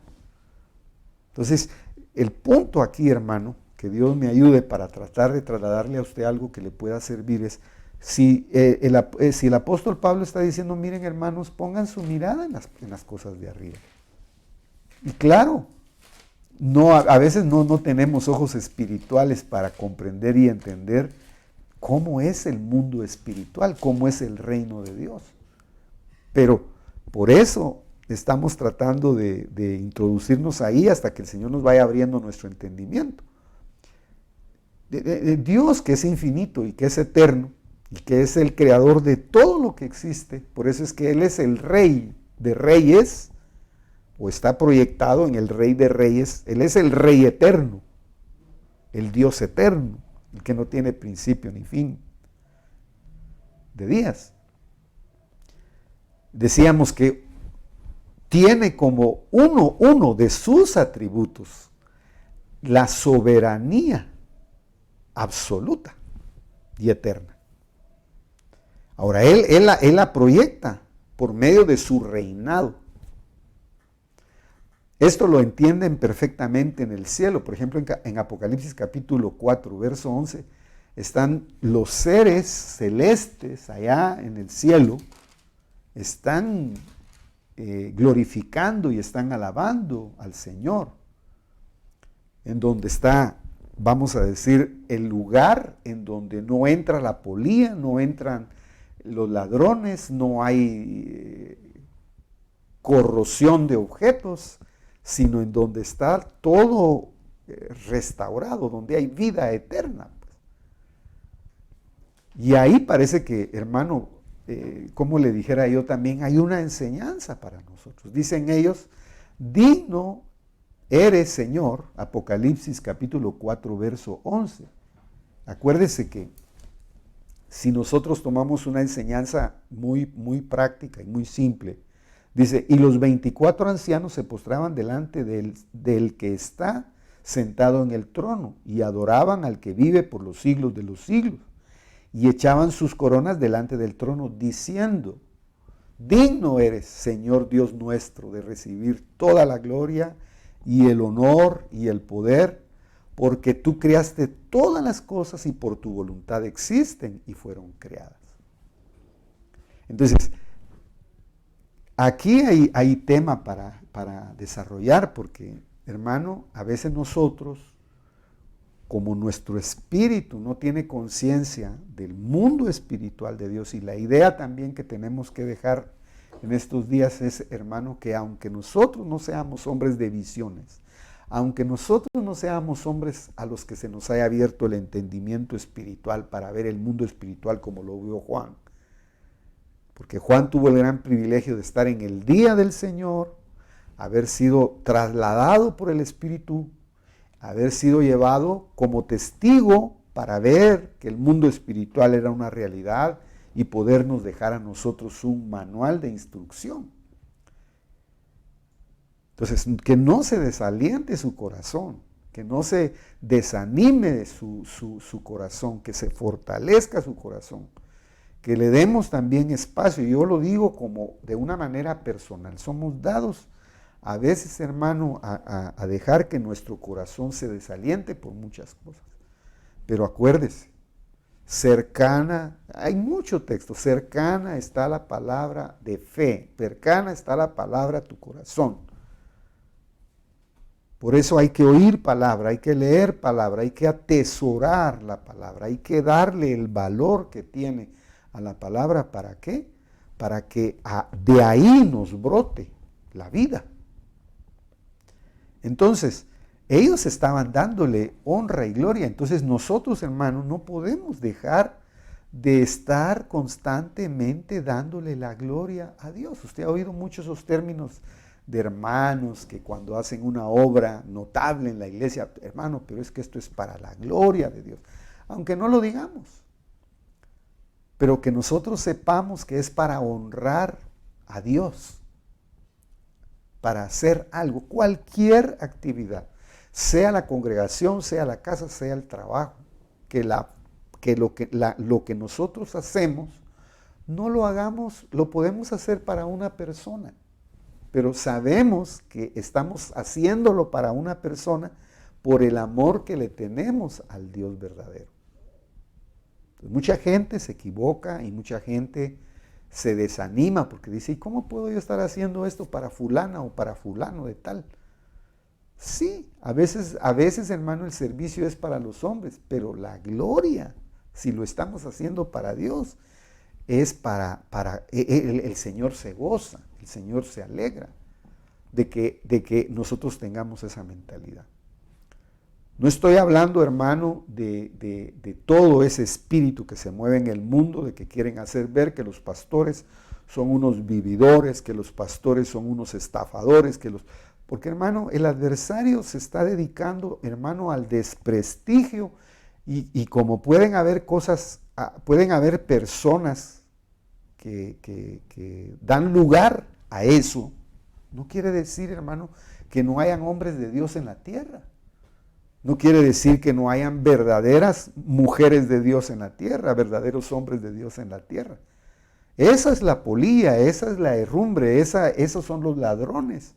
Entonces, el punto aquí, hermano, que Dios me ayude para tratar de trasladarle a usted algo que le pueda servir es, si el apóstol Pablo está diciendo, miren hermanos, pongan su mirada en las cosas de arriba. Y claro, a veces no tenemos ojos espirituales para comprender y entender cómo es el mundo espiritual, cómo es el reino de Dios. Pero por eso estamos tratando de introducirnos ahí hasta que el Señor nos vaya abriendo nuestro entendimiento. Dios, que es infinito y que es eterno y que es el creador de todo lo que existe, por eso es que Él es el Rey de Reyes, o está proyectado en el Rey de Reyes. Él es el Rey eterno, el Dios eterno, el que no tiene principio ni fin de días. Decíamos que tiene como uno de sus atributos la soberanía absoluta y eterna. Ahora, él la proyecta por medio de su reinado. Esto lo entienden perfectamente en el cielo. Por ejemplo, en Apocalipsis capítulo 4, verso 11, están los seres celestes allá en el cielo, están glorificando y están alabando al Señor, en donde está, vamos a decir, el lugar en donde no entra la polía, no entran los ladrones, no hay corrosión de objetos, sino en donde está todo restaurado, donde hay vida eterna. Y ahí parece que, hermano, como le dijera yo también, hay una enseñanza para nosotros. Dicen ellos, digno eres, Señor, Apocalipsis capítulo 4, verso 11. Acuérdese que si nosotros tomamos una enseñanza muy práctica y muy simple, dice, y los 24 ancianos se postraban delante del que está sentado en el trono y adoraban al que vive por los siglos de los siglos. Y echaban sus coronas delante del trono diciendo, digno eres, Señor Dios nuestro, de recibir toda la gloria y el honor y el poder, porque tú creaste todas las cosas y por tu voluntad existen y fueron creadas. Entonces, aquí hay tema para desarrollar, porque, hermano, a veces nosotros, como nuestro espíritu no tiene conciencia del mundo espiritual de Dios, y la idea también que tenemos que dejar en estos días es, hermano, que aunque nosotros no seamos hombres de visiones, aunque nosotros no seamos hombres a los que se nos haya abierto el entendimiento espiritual para ver el mundo espiritual como lo vio Juan, porque Juan tuvo el gran privilegio de estar en el día del Señor, haber sido trasladado por el Espíritu, haber sido llevado como testigo para ver que el mundo espiritual era una realidad y podernos dejar a nosotros un manual de instrucción. Entonces, que no se desaliente su corazón, que no se desanime su corazón, que se fortalezca su corazón, que le demos también espacio. Yo lo digo como de una manera personal. Somos dados a veces, hermano, a dejar que nuestro corazón se desaliente por muchas cosas. Pero acuérdese, cercana, hay mucho texto, cercana está la palabra de fe, cercana está la palabra a tu corazón. Por eso hay que oír palabra, hay que leer palabra, hay que atesorar la palabra, hay que darle el valor que tiene a la palabra. ¿Para qué? Para que de ahí nos brote la vida. Entonces, ellos estaban dándole honra y gloria. Entonces nosotros, hermanos, no podemos dejar de estar constantemente dándole la gloria a Dios. Usted ha oído muchos esos términos de hermanos que cuando hacen una obra notable en la iglesia, hermano, pero es que esto es para la gloria de Dios. Aunque no lo digamos, pero que nosotros sepamos que es para honrar a Dios, para hacer algo, cualquier actividad, sea la congregación, sea la casa, sea el trabajo, lo que nosotros hacemos, no lo hagamos, lo podemos hacer para una persona, pero sabemos que estamos haciéndolo para una persona por el amor que le tenemos al Dios verdadero. Entonces, mucha gente se equivoca y mucha gente se desanima porque dice, ¿y cómo puedo yo estar haciendo esto para fulana o para fulano de tal? Sí, a veces, hermano, el servicio es para los hombres, pero la gloria, si lo estamos haciendo para Dios, es el Señor se goza, el Señor se alegra de que nosotros tengamos esa mentalidad. No estoy hablando, hermano, de todo ese espíritu que se mueve en el mundo, de que quieren hacer ver que los pastores son unos vividores, que los pastores son unos estafadores, porque, hermano, el adversario se está dedicando, hermano, al desprestigio y como pueden haber personas que dan lugar a eso, no quiere decir, hermano, que no hayan hombres de Dios en la tierra. No quiere decir que no hayan verdaderas mujeres de Dios en la tierra, verdaderos hombres de Dios en la tierra. Esa es la polía, esa es la herrumbre, esos son los ladrones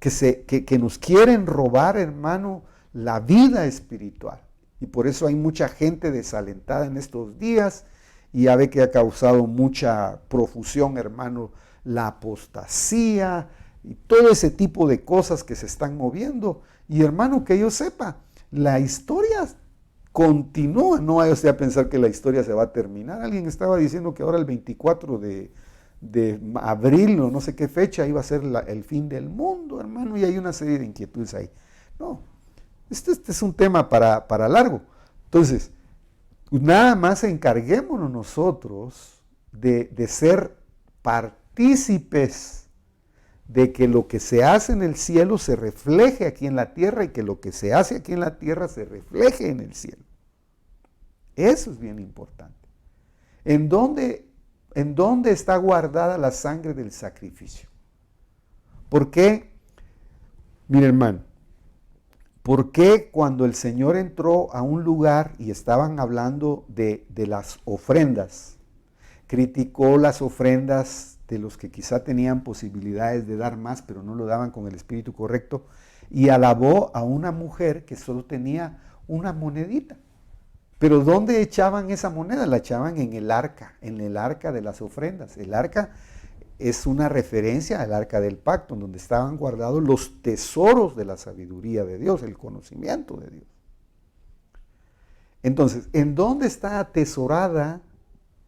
que nos quieren robar, hermano, la vida espiritual. Y por eso hay mucha gente desalentada en estos días y ya ve que ha causado mucha profusión, hermano, la apostasía y todo ese tipo de cosas que se están moviendo. Y hermano, que yo sepa, la historia continúa, no vaya usted a pensar que la historia se va a terminar. Alguien estaba diciendo que ahora el 24 de abril o no sé qué fecha iba a ser el fin del mundo, hermano, y hay una serie de inquietudes ahí. No, este es un tema para largo. Entonces, nada más encarguémonos nosotros de ser partícipes de que lo que se hace en el cielo se refleje aquí en la tierra y que lo que se hace aquí en la tierra se refleje en el cielo. Eso es bien importante. ¿En dónde está guardada la sangre del sacrificio? ¿Por qué? Mire, hermano, ¿por qué cuando el Señor entró a un lugar y estaban hablando de las ofrendas, criticó las ofrendas de los que quizá tenían posibilidades de dar más, pero no lo daban con el espíritu correcto, y alabó a una mujer que solo tenía una monedita? Pero ¿dónde echaban esa moneda? La echaban en el arca de las ofrendas. El arca es una referencia al arca del pacto, donde estaban guardados los tesoros de la sabiduría de Dios, el conocimiento de Dios. Entonces, ¿en dónde está atesorada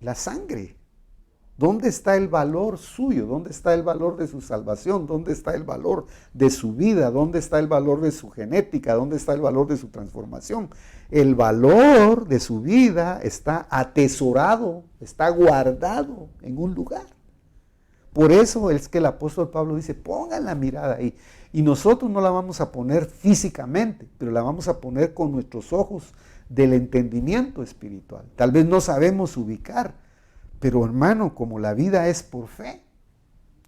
la sangre? ¿Dónde está el valor suyo? ¿Dónde está el valor de su salvación? ¿Dónde está el valor de su vida? ¿Dónde está el valor de su genética? ¿Dónde está el valor de su transformación? El valor de su vida está atesorado, está guardado en un lugar. Por eso es que el apóstol Pablo dice, pongan la mirada ahí. Y nosotros no la vamos a poner físicamente, pero la vamos a poner con nuestros ojos del entendimiento espiritual. Tal vez no sabemos ubicar, pero hermano, como la vida es por fe,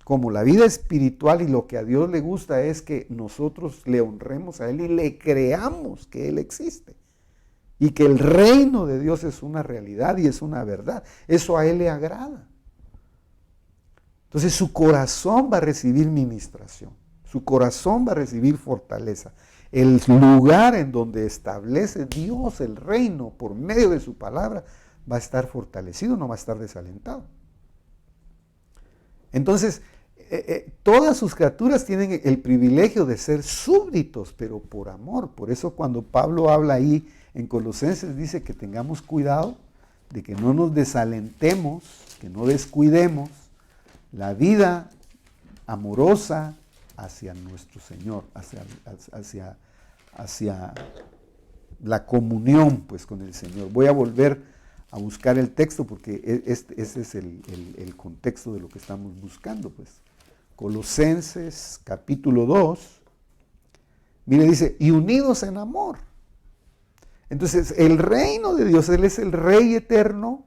como la vida espiritual y lo que a Dios le gusta es que nosotros le honremos a Él y le creamos que Él existe. Y que el reino de Dios es una realidad y es una verdad. Eso a Él le agrada. Entonces su corazón va a recibir ministración. Su corazón va a recibir fortaleza. El lugar en donde establece Dios el reino por medio de su palabra va a estar fortalecido, no va a estar desalentado. Entonces, todas sus criaturas tienen el privilegio de ser súbditos, pero por amor. Por eso cuando Pablo habla ahí en Colosenses dice que tengamos cuidado de que no nos desalentemos, que no descuidemos la vida amorosa hacia nuestro Señor, hacia la comunión pues con el Señor. Voy a volver a buscar el texto porque ese es el contexto de lo que estamos buscando pues. Colosenses capítulo 2, mire, dice, y unidos en amor. Entonces, el reino de Dios, Él es el Rey eterno,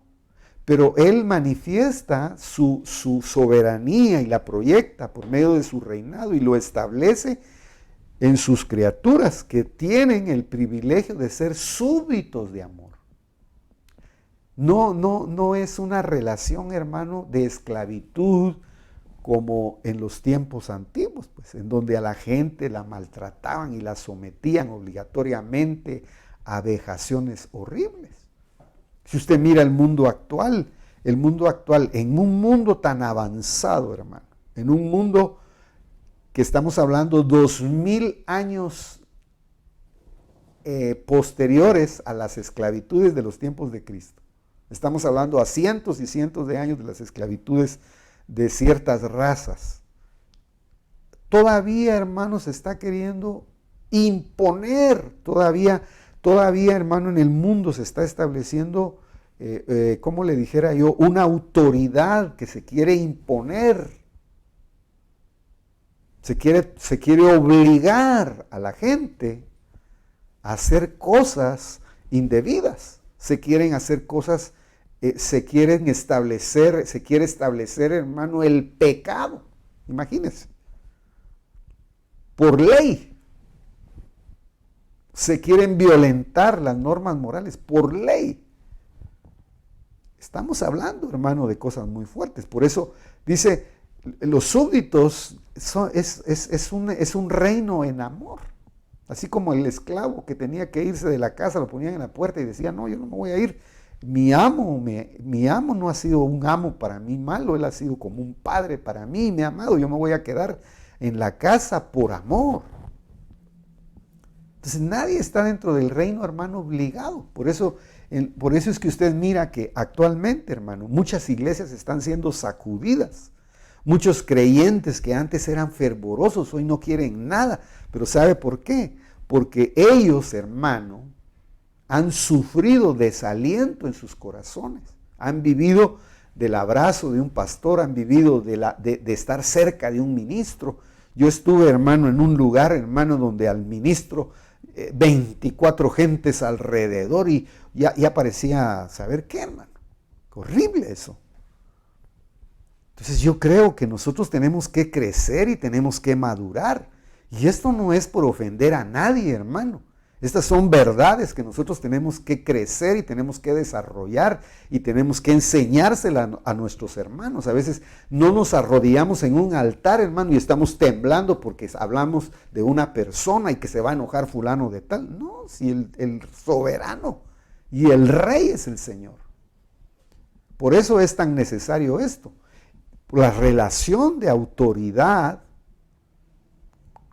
pero Él manifiesta su soberanía y la proyecta por medio de su reinado y lo establece en sus criaturas que tienen el privilegio de ser súbditos de amor. No es una relación, hermano, de esclavitud como en los tiempos antiguos, pues, en donde a la gente la maltrataban y la sometían obligatoriamente a vejaciones horribles. Si usted mira el mundo actual, en un mundo tan avanzado, hermano, en un mundo que estamos hablando 2000 años posteriores a las esclavitudes de los tiempos de Cristo. Estamos hablando a cientos y cientos de años de las esclavitudes de ciertas razas. Todavía, hermanos, se está queriendo imponer, todavía, hermano, en el mundo se está estableciendo, como le dijera yo, una autoridad que se quiere imponer. Se quiere obligar a la gente a hacer cosas indebidas. Se quieren hacer cosas, se quiere establecer, hermano, el pecado. Imagínense. Por ley. Se quieren violentar las normas morales por ley. Estamos hablando, hermano, de cosas muy fuertes. Por eso dice, los súbditos es un reino en amor. Así como el esclavo que tenía que irse de la casa, lo ponían en la puerta y decía, no, yo no me voy a ir. Mi amo no ha sido un amo para mí malo, él ha sido como un padre para mí, me ha amado, yo me voy a quedar en la casa por amor. Entonces nadie está dentro del reino, hermano, obligado. Por eso es que usted mira que actualmente, hermano, muchas iglesias están siendo sacudidas. Muchos creyentes que antes eran fervorosos, hoy no quieren nada. Pero ¿sabe por qué? Porque ellos, hermano, han sufrido desaliento en sus corazones. Han vivido del abrazo de un pastor, han vivido de estar cerca de un ministro. Yo estuve, hermano, en un lugar, hermano, donde al ministro 24 gentes alrededor y ya parecía saber qué, hermano. Horrible eso. Entonces yo creo que nosotros tenemos que crecer y tenemos que madurar. Y esto no es por ofender a nadie, hermano. Estas son verdades que nosotros tenemos que crecer y tenemos que desarrollar y tenemos que enseñárselas a nuestros hermanos. A veces no nos arrodillamos en un altar, hermano, y estamos temblando porque hablamos de una persona y que se va a enojar fulano de tal. No, si el soberano y el rey es el Señor. Por eso es tan necesario esto. La relación de autoridad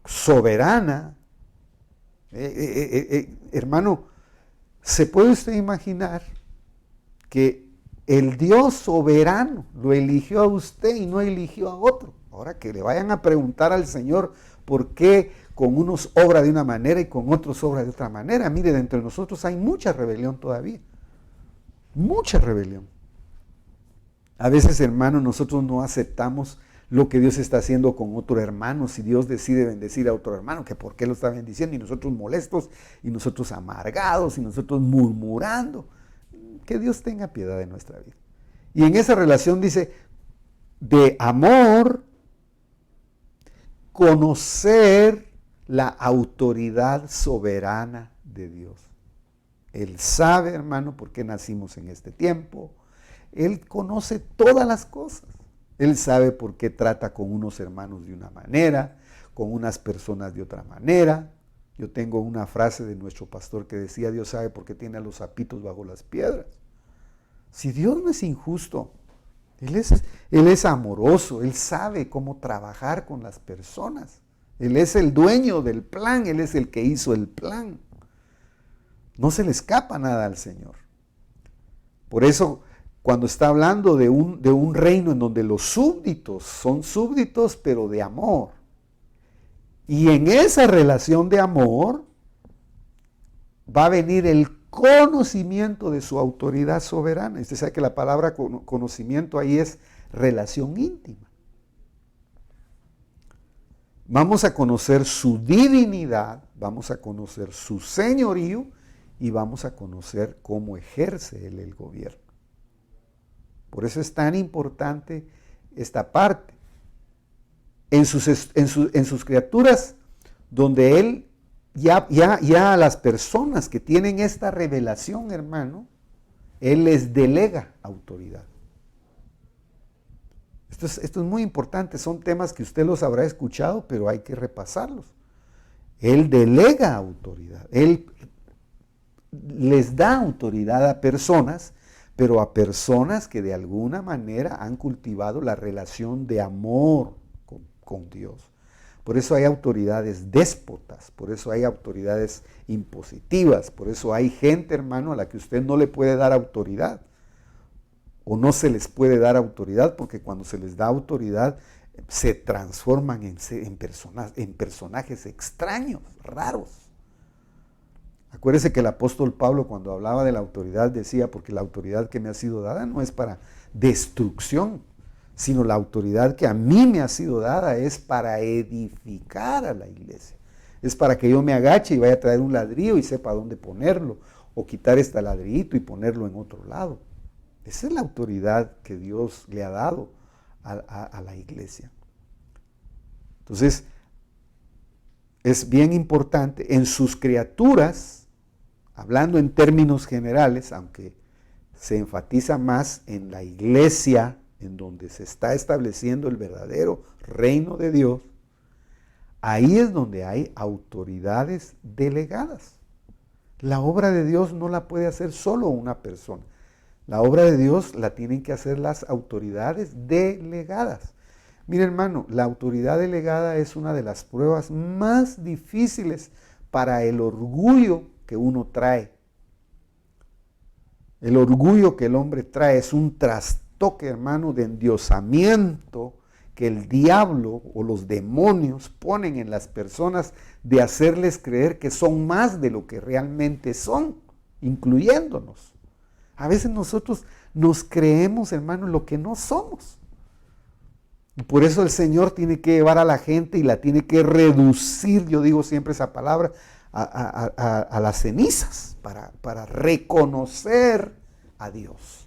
soberana, hermano, ¿se puede usted imaginar que el Dios soberano lo eligió a usted y no eligió a otro? Ahora que le vayan a preguntar al Señor por qué con unos obra de una manera y con otros obra de otra manera. Mire, dentro de nosotros hay mucha rebelión todavía, mucha rebelión. A veces, hermano, nosotros no aceptamos lo que Dios está haciendo con otro hermano. Si Dios decide bendecir a otro hermano, que por qué lo está bendiciendo, y nosotros molestos, y nosotros amargados, y nosotros murmurando. Que Dios tenga piedad de nuestra vida. Y en esa relación dice, de amor, conocer la autoridad soberana de Dios. Él sabe, hermano, por qué nacimos en este tiempo. Él conoce todas las cosas. Él sabe por qué trata con unos hermanos de una manera, con unas personas de otra manera. Yo tengo una frase de nuestro pastor que decía, Dios sabe por qué tiene a los sapitos bajo las piedras. Si Dios no es injusto, Él es amoroso, Él sabe cómo trabajar con las personas. Él es el dueño del plan, Él es el que hizo el plan. No se le escapa nada al Señor. Por eso, cuando está hablando de un reino en donde los súbditos son súbditos, pero de amor. Y en esa relación de amor va a venir el conocimiento de su autoridad soberana. Usted sabe que la palabra conocimiento ahí es relación íntima. Vamos a conocer su divinidad, vamos a conocer su señorío y vamos a conocer cómo ejerce él el gobierno. Por eso es tan importante esta parte. En sus criaturas, donde él ya a las personas que tienen esta revelación, hermano, él les delega autoridad. Esto es muy importante, son temas que usted los habrá escuchado, pero hay que repasarlos. Él delega autoridad, él les da autoridad a personas, pero a personas que de alguna manera han cultivado la relación de amor con Dios. Por eso hay autoridades déspotas, por eso hay autoridades impositivas, por eso hay gente, hermano, a la que usted no le puede dar autoridad. O no se les puede dar autoridad, porque cuando se les da autoridad se transforman en personajes extraños, raros. Acuérdese que el apóstol Pablo, cuando hablaba de la autoridad, decía, porque la autoridad que me ha sido dada no es para destrucción, sino la autoridad que a mí me ha sido dada es para edificar a la iglesia. Es para que yo me agache y vaya a traer un ladrillo y sepa dónde ponerlo, o quitar este ladrillito y ponerlo en otro lado. Esa es la autoridad que Dios le ha dado a la iglesia. Entonces, es bien importante en sus criaturas, hablando en términos generales, aunque se enfatiza más en la iglesia, en donde se está estableciendo el verdadero reino de Dios, ahí es donde hay autoridades delegadas. La obra de Dios no la puede hacer solo una persona. La obra de Dios la tienen que hacer las autoridades delegadas. Mire, hermano, la autoridad delegada es una de las pruebas más difíciles para el orgullo que uno trae. El orgullo que el hombre trae es un trastoque, hermano, de endiosamiento que el diablo o los demonios ponen en las personas, de hacerles creer que son más de lo que realmente son, incluyéndonos. A veces nosotros nos creemos, hermano, lo que no somos. Y por eso el Señor tiene que llevar a la gente y la tiene que reducir, yo digo siempre esa palabra, a las cenizas, para reconocer a Dios.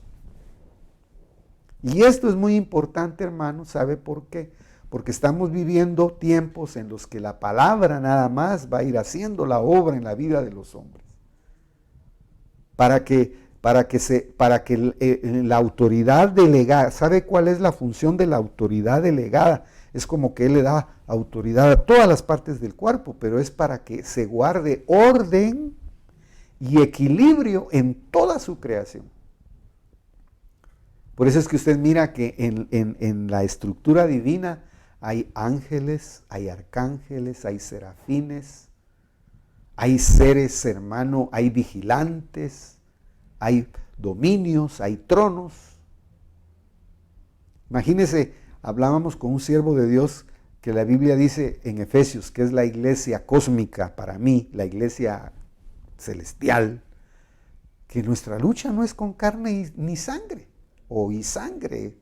Y esto es muy importante, hermano, ¿sabe por qué? Porque estamos viviendo tiempos en los que la palabra nada más va a ir haciendo la obra en la vida de los hombres. Para que la autoridad delegada, ¿sabe cuál es la función de la autoridad delegada? Es como que Él le da autoridad a todas las partes del cuerpo, pero es para que se guarde orden y equilibrio en toda su creación. Por eso es que usted mira que en la estructura divina hay ángeles, hay arcángeles, hay serafines, hay seres, hermano, hay vigilantes, hay dominios, hay tronos. Imagínese, hablábamos con un siervo de Dios que la Biblia dice en Efesios, que es la iglesia cósmica para mí, la iglesia celestial, que nuestra lucha no es con carne ni sangre, y sangre,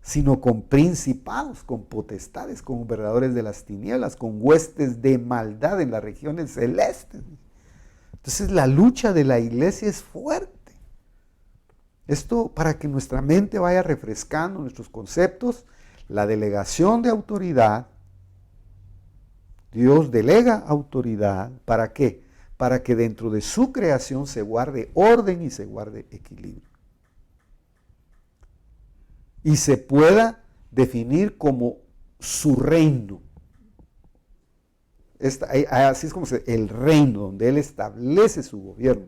sino con principados, con potestades, con gobernadores de las tinieblas, con huestes de maldad en las regiones celestes. Entonces la lucha de la iglesia es fuerte. Esto para que nuestra mente vaya refrescando nuestros conceptos, la delegación de autoridad. Dios delega autoridad, ¿para qué? Para que dentro de su creación se guarde orden y se guarde equilibrio. Y se pueda definir como su reino. Así es como el reino, donde Él establece su gobierno.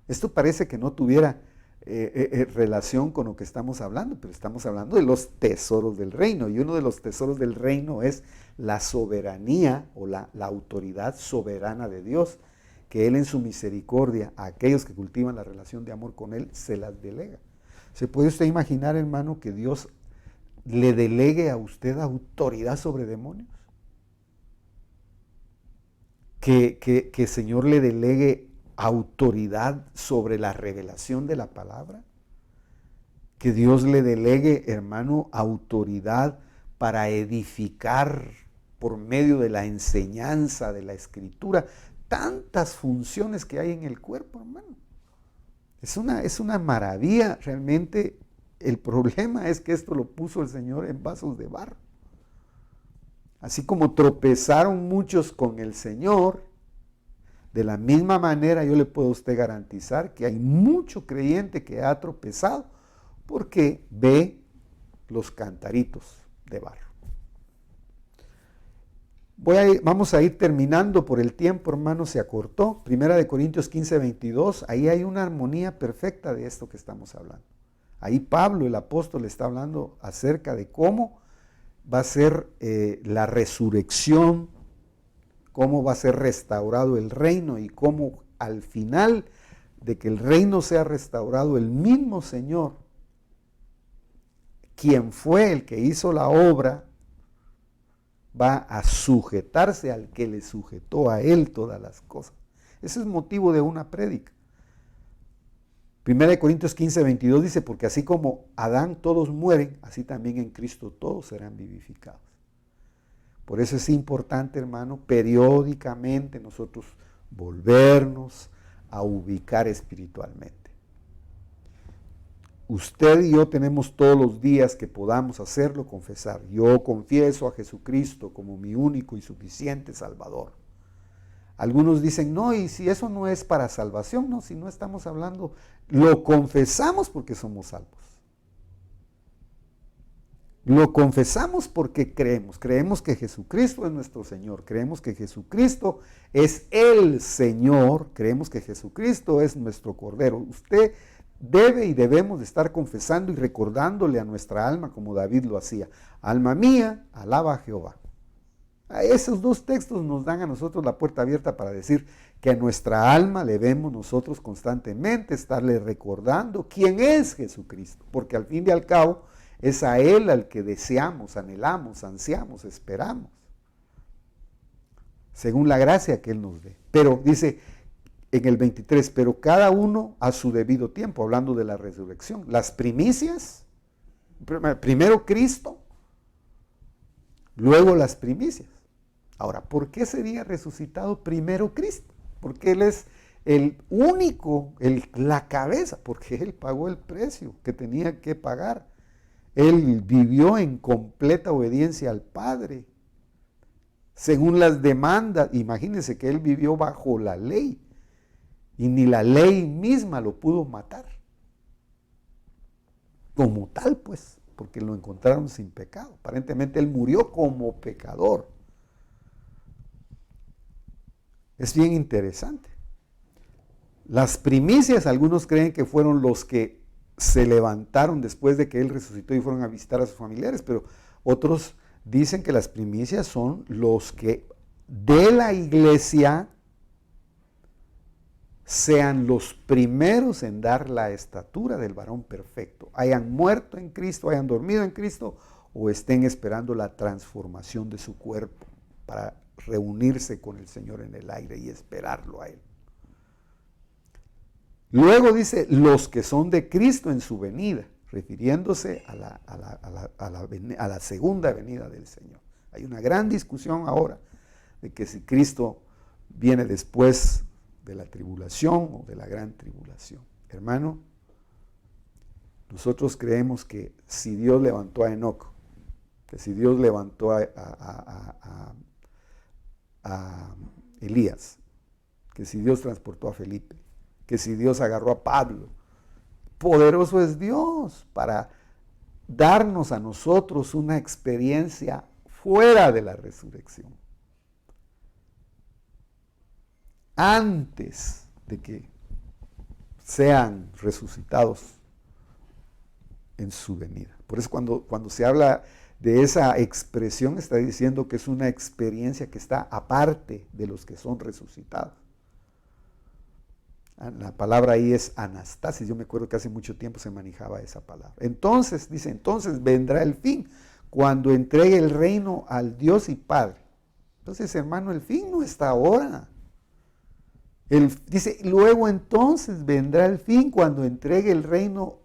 Esto parece que no tuviera relación con lo que estamos hablando, pero estamos hablando de los tesoros del reino. Y uno de los tesoros del reino es la soberanía o la autoridad soberana de Dios, que Él en su misericordia a aquellos que cultivan la relación de amor con Él se las delega. ¿Se puede usted imaginar, hermano, que Dios le delegue a usted autoridad sobre demonios? Que el Señor le delegue autoridad sobre la revelación de la palabra. Que Dios le delegue, hermano, autoridad para edificar por medio de la enseñanza de la Escritura. Tantas funciones que hay en el cuerpo, hermano. Es una maravilla realmente. El problema es que esto lo puso el Señor en vasos de barro. Así como tropezaron muchos con el Señor, de la misma manera yo le puedo a usted garantizar que hay mucho creyente que ha tropezado porque ve los cantaritos de barro. Vamos a ir terminando por el tiempo, hermano, se acortó. 1 Corintios 15, 22, ahí hay una armonía perfecta de esto que estamos hablando. Ahí Pablo, el apóstol, está hablando acerca de cómo va a ser la resurrección, cómo va a ser restaurado el reino y cómo al final de que el reino sea restaurado, el mismo Señor, quien fue el que hizo la obra, va a sujetarse al que le sujetó a él todas las cosas. Ese es motivo de una prédica. 1 Corintios 15, 22 dice, porque así como Adán todos mueren, así también en Cristo todos serán vivificados. Por eso es importante, hermano, periódicamente nosotros volvernos a ubicar espiritualmente. Usted y yo tenemos todos los días que podamos hacerlo, confesar. Yo confieso a Jesucristo como mi único y suficiente Salvador. Algunos dicen, no, y si eso no es para salvación, no, si no estamos hablando, lo confesamos porque somos salvos. Lo confesamos porque creemos que Jesucristo es nuestro Señor, creemos que Jesucristo es el Señor, creemos que Jesucristo es nuestro Cordero. Usted debe y debemos de estar confesando y recordándole a nuestra alma como David lo hacía. Alma mía, alaba a Jehová. A esos dos textos nos dan a nosotros la puerta abierta para decir que a nuestra alma le debemos nosotros constantemente estarle recordando quién es Jesucristo, porque al fin y al cabo es a Él al que deseamos, anhelamos, ansiamos, esperamos, según la gracia que Él nos dé. Pero dice en el 23, pero cada uno a su debido tiempo, hablando de la resurrección. Las primicias, primero Cristo, luego las primicias. Ahora, ¿por qué sería resucitado primero Cristo? Porque Él es el único, la cabeza, porque Él pagó el precio que tenía que pagar. Él vivió en completa obediencia al Padre, según las demandas. Imagínense que Él vivió bajo la ley, y ni la ley misma lo pudo matar. Como tal, pues, porque lo encontraron sin pecado. Aparentemente Él murió como pecador. Es bien interesante. Las primicias, algunos creen que fueron los que se levantaron después de que Él resucitó y fueron a visitar a sus familiares, pero otros dicen que las primicias son los que de la iglesia sean los primeros en dar la estatura del varón perfecto, hayan muerto en Cristo, hayan dormido en Cristo o estén esperando la transformación de su cuerpo para reunirse con el Señor en el aire y esperarlo a Él. Luego dice, los que son de Cristo en su venida, refiriéndose a la segunda venida del Señor. Hay una gran discusión ahora de que si Cristo viene después de la tribulación o de la gran tribulación. Hermano, nosotros creemos que si Dios levantó a Enoc, que si Dios levantó a Elías, que si Dios transportó a Felipe, que si Dios agarró a Pablo, poderoso es Dios para darnos a nosotros una experiencia fuera de la resurrección, antes de que sean resucitados en su venida. Por eso cuando se habla de esa expresión, está diciendo que es una experiencia que está aparte de los que son resucitados. La palabra ahí es anastasis. Yo me acuerdo que hace mucho tiempo se manejaba esa palabra. Entonces, dice, entonces vendrá el fin, cuando entregue el reino al Dios y Padre. Entonces, hermano, el fin no está ahora. Dice, luego entonces vendrá el fin cuando entregue el reino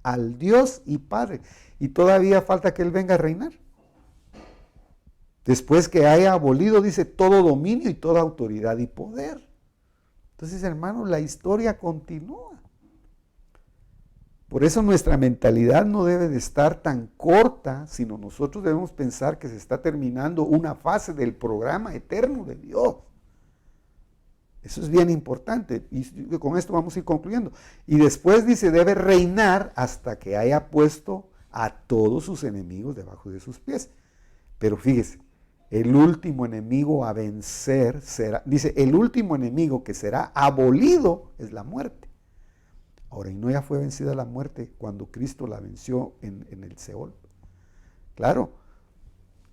al Dios y Padre. Y todavía falta que Él venga a reinar. Después que haya abolido, dice, todo dominio y toda autoridad y poder. Entonces, hermanos, la historia continúa. Por eso nuestra mentalidad no debe de estar tan corta, sino nosotros debemos pensar que se está terminando una fase del programa eterno de Dios. Eso es bien importante y con esto vamos a ir concluyendo. Y después dice, debe reinar hasta que haya puesto a todos sus enemigos debajo de sus pies. Pero fíjese, el último enemigo a vencer será, dice, el último enemigo que será abolido es la muerte. Ahora, ¿y no ya fue vencida la muerte cuando Cristo la venció en el Seol? Claro,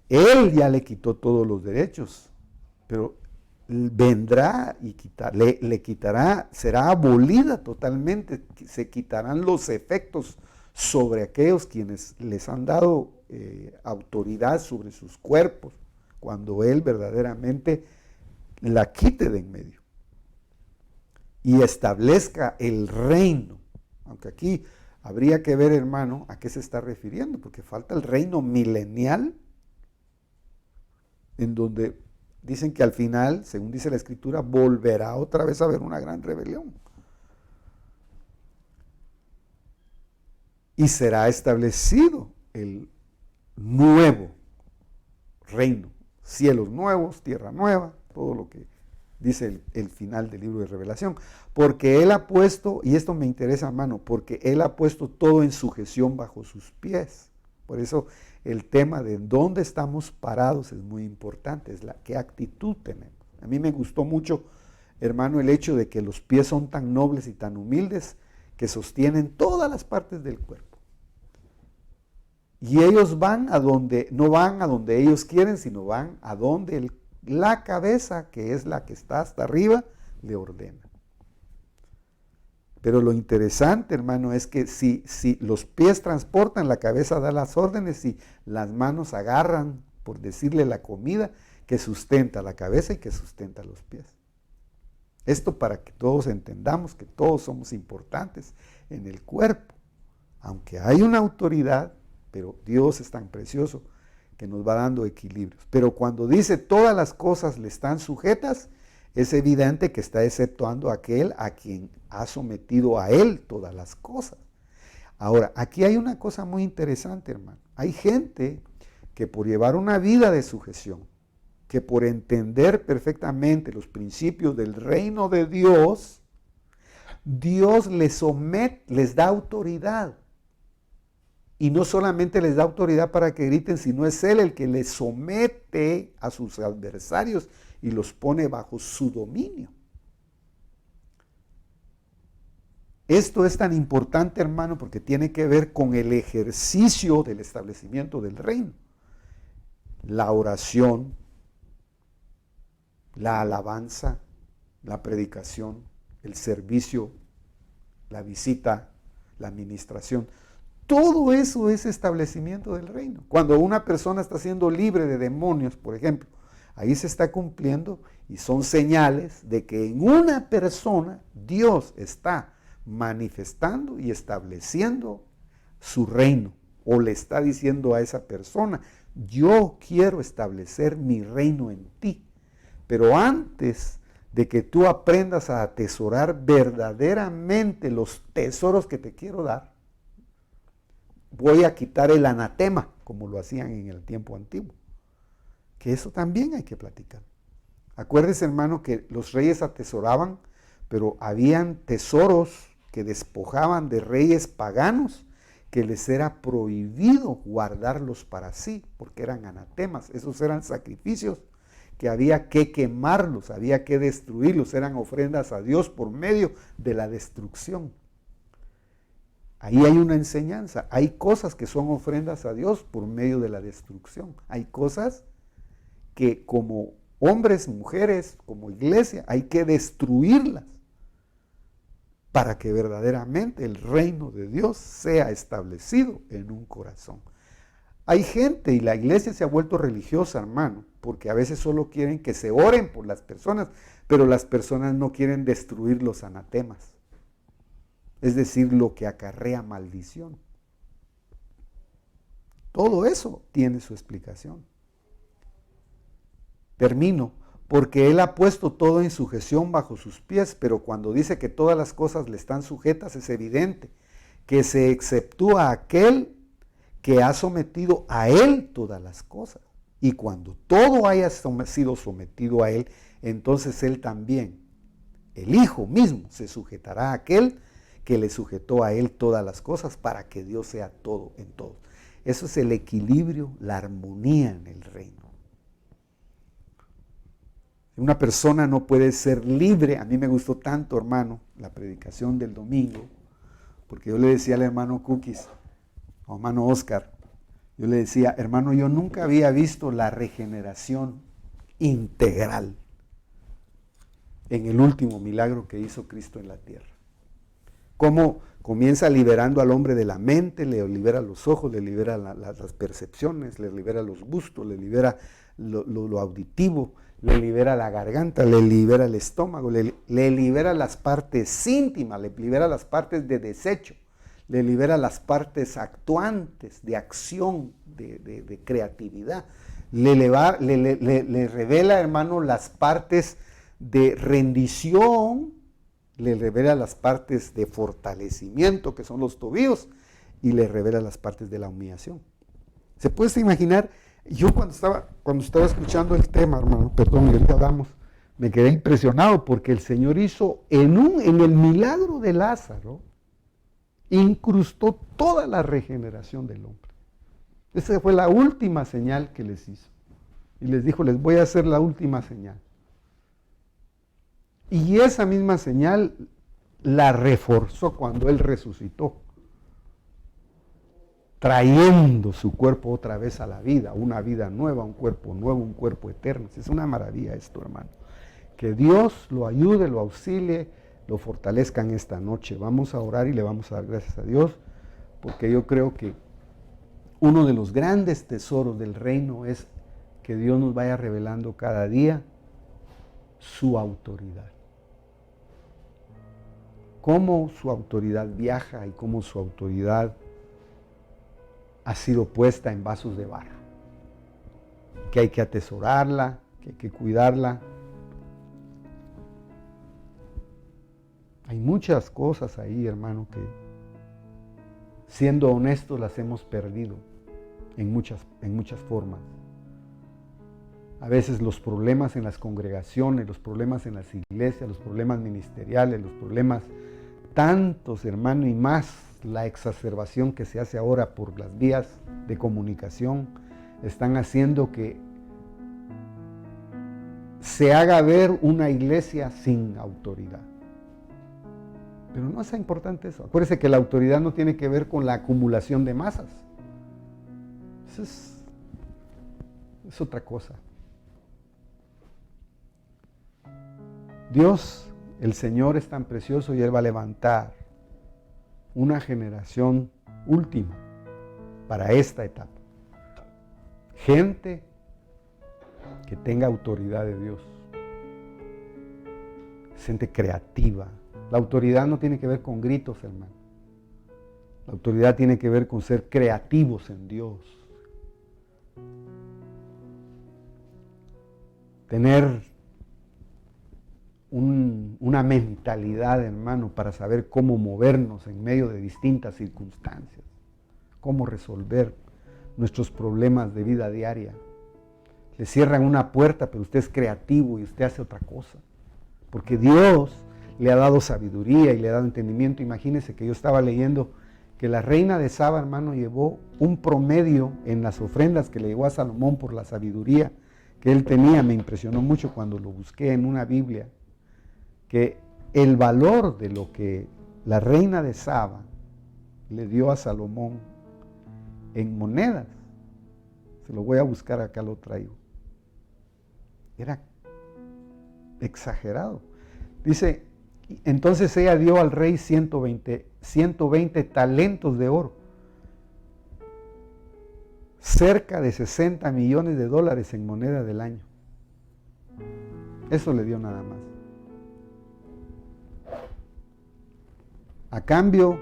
Él ya le quitó todos los derechos, pero vendrá y le quitará, será abolida totalmente, se quitarán los efectos sobre aquellos quienes les han dado autoridad sobre sus cuerpos, cuando Él verdaderamente la quite de en medio y establezca el reino. Aunque aquí habría que ver, hermano, a qué se está refiriendo, porque falta el reino milenial, en donde dicen que al final, según dice la Escritura, volverá otra vez a haber una gran rebelión. Y será establecido el nuevo reino, cielos nuevos, tierra nueva, todo lo que dice el final del libro de Revelación. Porque Él ha puesto, y esto me interesa, hermano, porque Él ha puesto todo en sujeción bajo sus pies. Por eso el tema de dónde estamos parados es muy importante, es qué actitud tenemos. A mí me gustó mucho, hermano, el hecho de que los pies son tan nobles y tan humildes que sostienen todas las partes del cuerpo. Y ellos van a donde, no van a donde ellos quieren, sino van a donde la cabeza, que es la que está hasta arriba, le ordena. Pero lo interesante, hermano, es que si los pies transportan, la cabeza da las órdenes y las manos agarran, por decirle, la comida que sustenta la cabeza y que sustenta los pies. Esto para que todos entendamos que todos somos importantes en el cuerpo. Aunque hay una autoridad, pero Dios es tan precioso que nos va dando equilibrios. Pero cuando dice todas las cosas le están sujetas, es evidente que está exceptuando a aquel a quien ha sometido a Él todas las cosas. Ahora, aquí hay una cosa muy interesante, hermano. Hay gente que por llevar una vida de sujeción, que por entender perfectamente los principios del reino de Dios, Dios les da autoridad. Y no solamente les da autoridad para que griten, sino es Él el que les somete a sus adversarios y los pone bajo su dominio. Esto es tan importante, hermano, porque tiene que ver con el ejercicio del establecimiento del reino. La oración, la alabanza, la predicación, el servicio, la visita, la administración. Todo eso es establecimiento del reino. Cuando una persona está siendo libre de demonios, por ejemplo, ahí se está cumpliendo y son señales de que en una persona Dios está manifestando y estableciendo su reino, o le está diciendo a esa persona: yo quiero establecer mi reino en ti. Pero antes de que tú aprendas a atesorar verdaderamente los tesoros que te quiero dar, voy a quitar el anatema, como lo hacían en el tiempo antiguo. Que eso también hay que platicar. Acuérdese, hermano, que los reyes atesoraban, pero habían tesoros que despojaban de reyes paganos, que les era prohibido guardarlos para sí, porque eran anatemas. Esos eran sacrificios que había que quemarlos, había que destruirlos, eran ofrendas a Dios por medio de la destrucción. Ahí hay una enseñanza. Hay cosas que son ofrendas a Dios por medio de la destrucción. Hay cosas que como hombres, mujeres, como iglesia, hay que destruirlas para que verdaderamente el reino de Dios sea establecido en un corazón. Hay gente, y la iglesia se ha vuelto religiosa, hermano, porque a veces solo quieren que se oren por las personas, pero las personas no quieren destruir los anatemas. Es decir, lo que acarrea maldición. Todo eso tiene su explicación. Termino, porque Él ha puesto todo en sujeción bajo sus pies, pero cuando dice que todas las cosas le están sujetas, es evidente que se exceptúa aquel que ha sometido a Él todas las cosas. Y cuando todo haya sido sometido a Él, entonces Él también, el Hijo mismo, se sujetará a aquel que le sujetó a Él todas las cosas, para que Dios sea todo en todo. Eso es el equilibrio, la armonía en el reino. Una persona no puede ser libre. A mí me gustó tanto, hermano, la predicación del domingo, porque yo le decía al hermano Cookies, al hermano Oscar, Yo le decía, hermano, yo nunca había visto la regeneración integral en el último milagro que hizo Cristo en la tierra. Cómo comienza liberando al hombre de la mente, le libera los ojos, le libera las percepciones, le libera los gustos, le libera lo auditivo, le libera la garganta, le libera el estómago, le libera las partes íntimas, le libera las partes de desecho, le libera las partes actuantes, de acción, de creatividad. Le revela, hermano, las partes de rendición, le revela las partes de fortalecimiento, que son los tobillos, y le revela las partes de la humillación. ¿Se puede imaginar? Yo cuando estaba escuchando el tema, hermano, perdón, y ahorita vamos, me quedé impresionado porque el Señor hizo en el milagro de Lázaro, incrustó toda la regeneración del hombre. Esa fue la última señal que les hizo. Y les dijo, les voy a hacer la última señal. Y esa misma señal la reforzó cuando Él resucitó, trayendo su cuerpo otra vez a la vida, una vida nueva, un cuerpo eterno. Es una maravilla esto, hermano. Que Dios lo ayude, lo auxilie, lo fortalezca en esta noche. Vamos a orar y le vamos a dar gracias a Dios, porque yo creo que uno de los grandes tesoros del reino es que Dios nos vaya revelando cada día su autoridad. Cómo su autoridad viaja y cómo su autoridad ha sido puesta en vasos de barro. Que hay que atesorarla, que hay que cuidarla. Hay muchas cosas ahí, hermano, que siendo honestos las hemos perdido en muchas formas. A veces los problemas en las congregaciones, los problemas en las iglesias, los problemas ministeriales, los problemas tantos, hermano, y más la exacerbación que se hace ahora por las vías de comunicación, están haciendo que se haga ver una iglesia sin autoridad. Pero no es importante eso. Acuérdese que la autoridad no tiene que ver con la acumulación de masas. Eso es otra cosa. Dios, el Señor, es tan precioso y Él va a levantar una generación última para esta etapa. Gente que tenga autoridad de Dios. Gente creativa. La autoridad no tiene que ver con gritos, hermano. La autoridad tiene que ver con ser creativos en Dios. Tener una mentalidad, hermano, para saber cómo movernos en medio de distintas circunstancias, cómo resolver nuestros problemas de vida diaria. Le cierran una puerta, pero usted es creativo y usted hace otra cosa, porque Dios le ha dado sabiduría y le ha dado entendimiento. Imagínese que yo estaba leyendo que la reina de Saba, hermano, llevó un promedio en las ofrendas que le llevó a Salomón por la sabiduría que él tenía. Me impresionó mucho cuando lo busqué en una Biblia, que el valor de lo que la reina de Saba le dio a Salomón en monedas, se lo voy a buscar, acá lo traigo, era exagerado. Dice, entonces ella dio al rey 120 talentos de oro, cerca de $60 millones en moneda del año. Eso le dio nada más. A cambio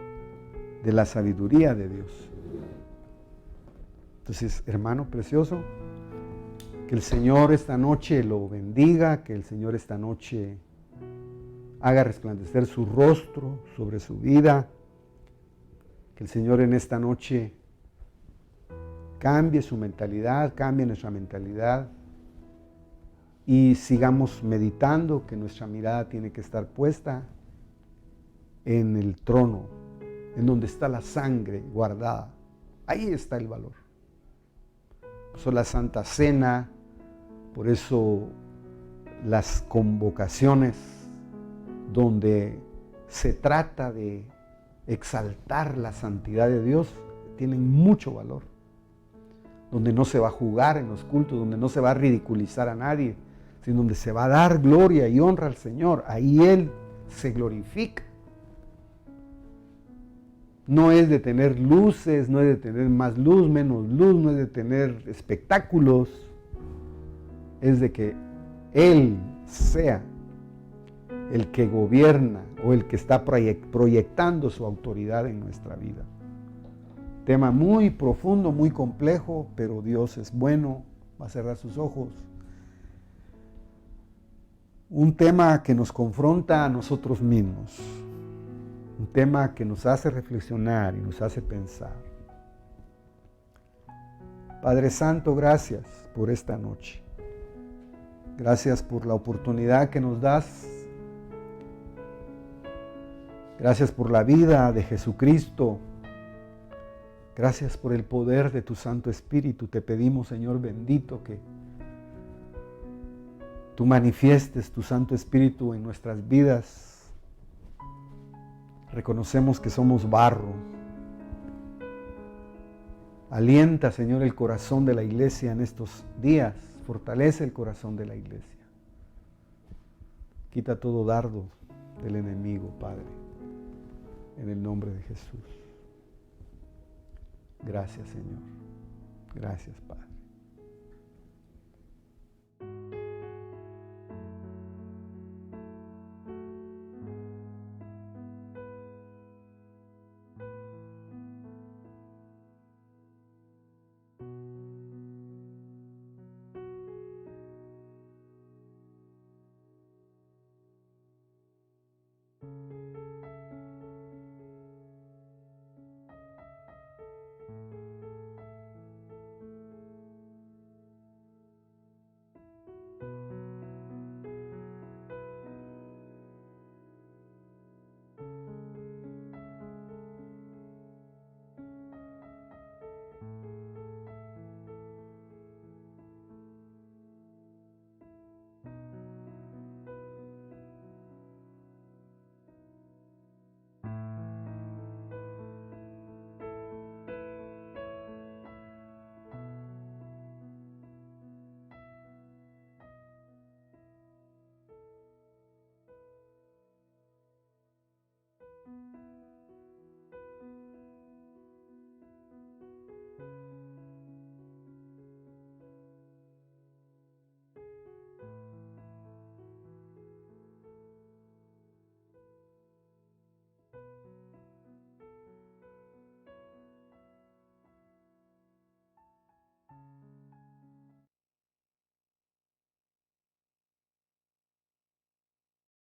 de la sabiduría de Dios. Entonces, hermano precioso, que el Señor esta noche lo bendiga, que el Señor esta noche haga resplandecer su rostro sobre su vida, que el Señor en esta noche cambie su mentalidad, cambie nuestra mentalidad y sigamos meditando que nuestra mirada tiene que estar puesta en el trono, en donde está la sangre guardada. Ahí está el valor. Por eso la Santa Cena, por eso las convocaciones donde se trata de exaltar la santidad de Dios tienen mucho valor. donde no se va a jugar en los cultos, donde no se va a ridiculizar a nadie, sino donde se va a dar gloria y honra al Señor. Ahí Él se glorifica. No es de tener luces, no es de tener más luz, menos luz, no es de tener espectáculos. Es de que Él sea el que gobierna o el que está proyectando su autoridad en nuestra vida. Tema muy profundo, muy complejo, pero Dios es bueno, va a cerrar sus ojos. Un tema que nos confronta a nosotros mismos, un tema que nos hace reflexionar y nos hace pensar. Padre Santo, gracias por esta noche. Gracias por la oportunidad que nos das. Gracias por la vida de Jesucristo. Gracias por el poder de tu Santo Espíritu. Te pedimos, Señor bendito, que tú manifiestes tu Santo Espíritu en nuestras vidas. Reconocemos que somos barro. Alienta, Señor, el corazón de la iglesia en estos días. Fortalece el corazón de la iglesia. Quita todo dardo del enemigo, Padre, en el nombre de Jesús. Gracias, Señor. Gracias, Padre.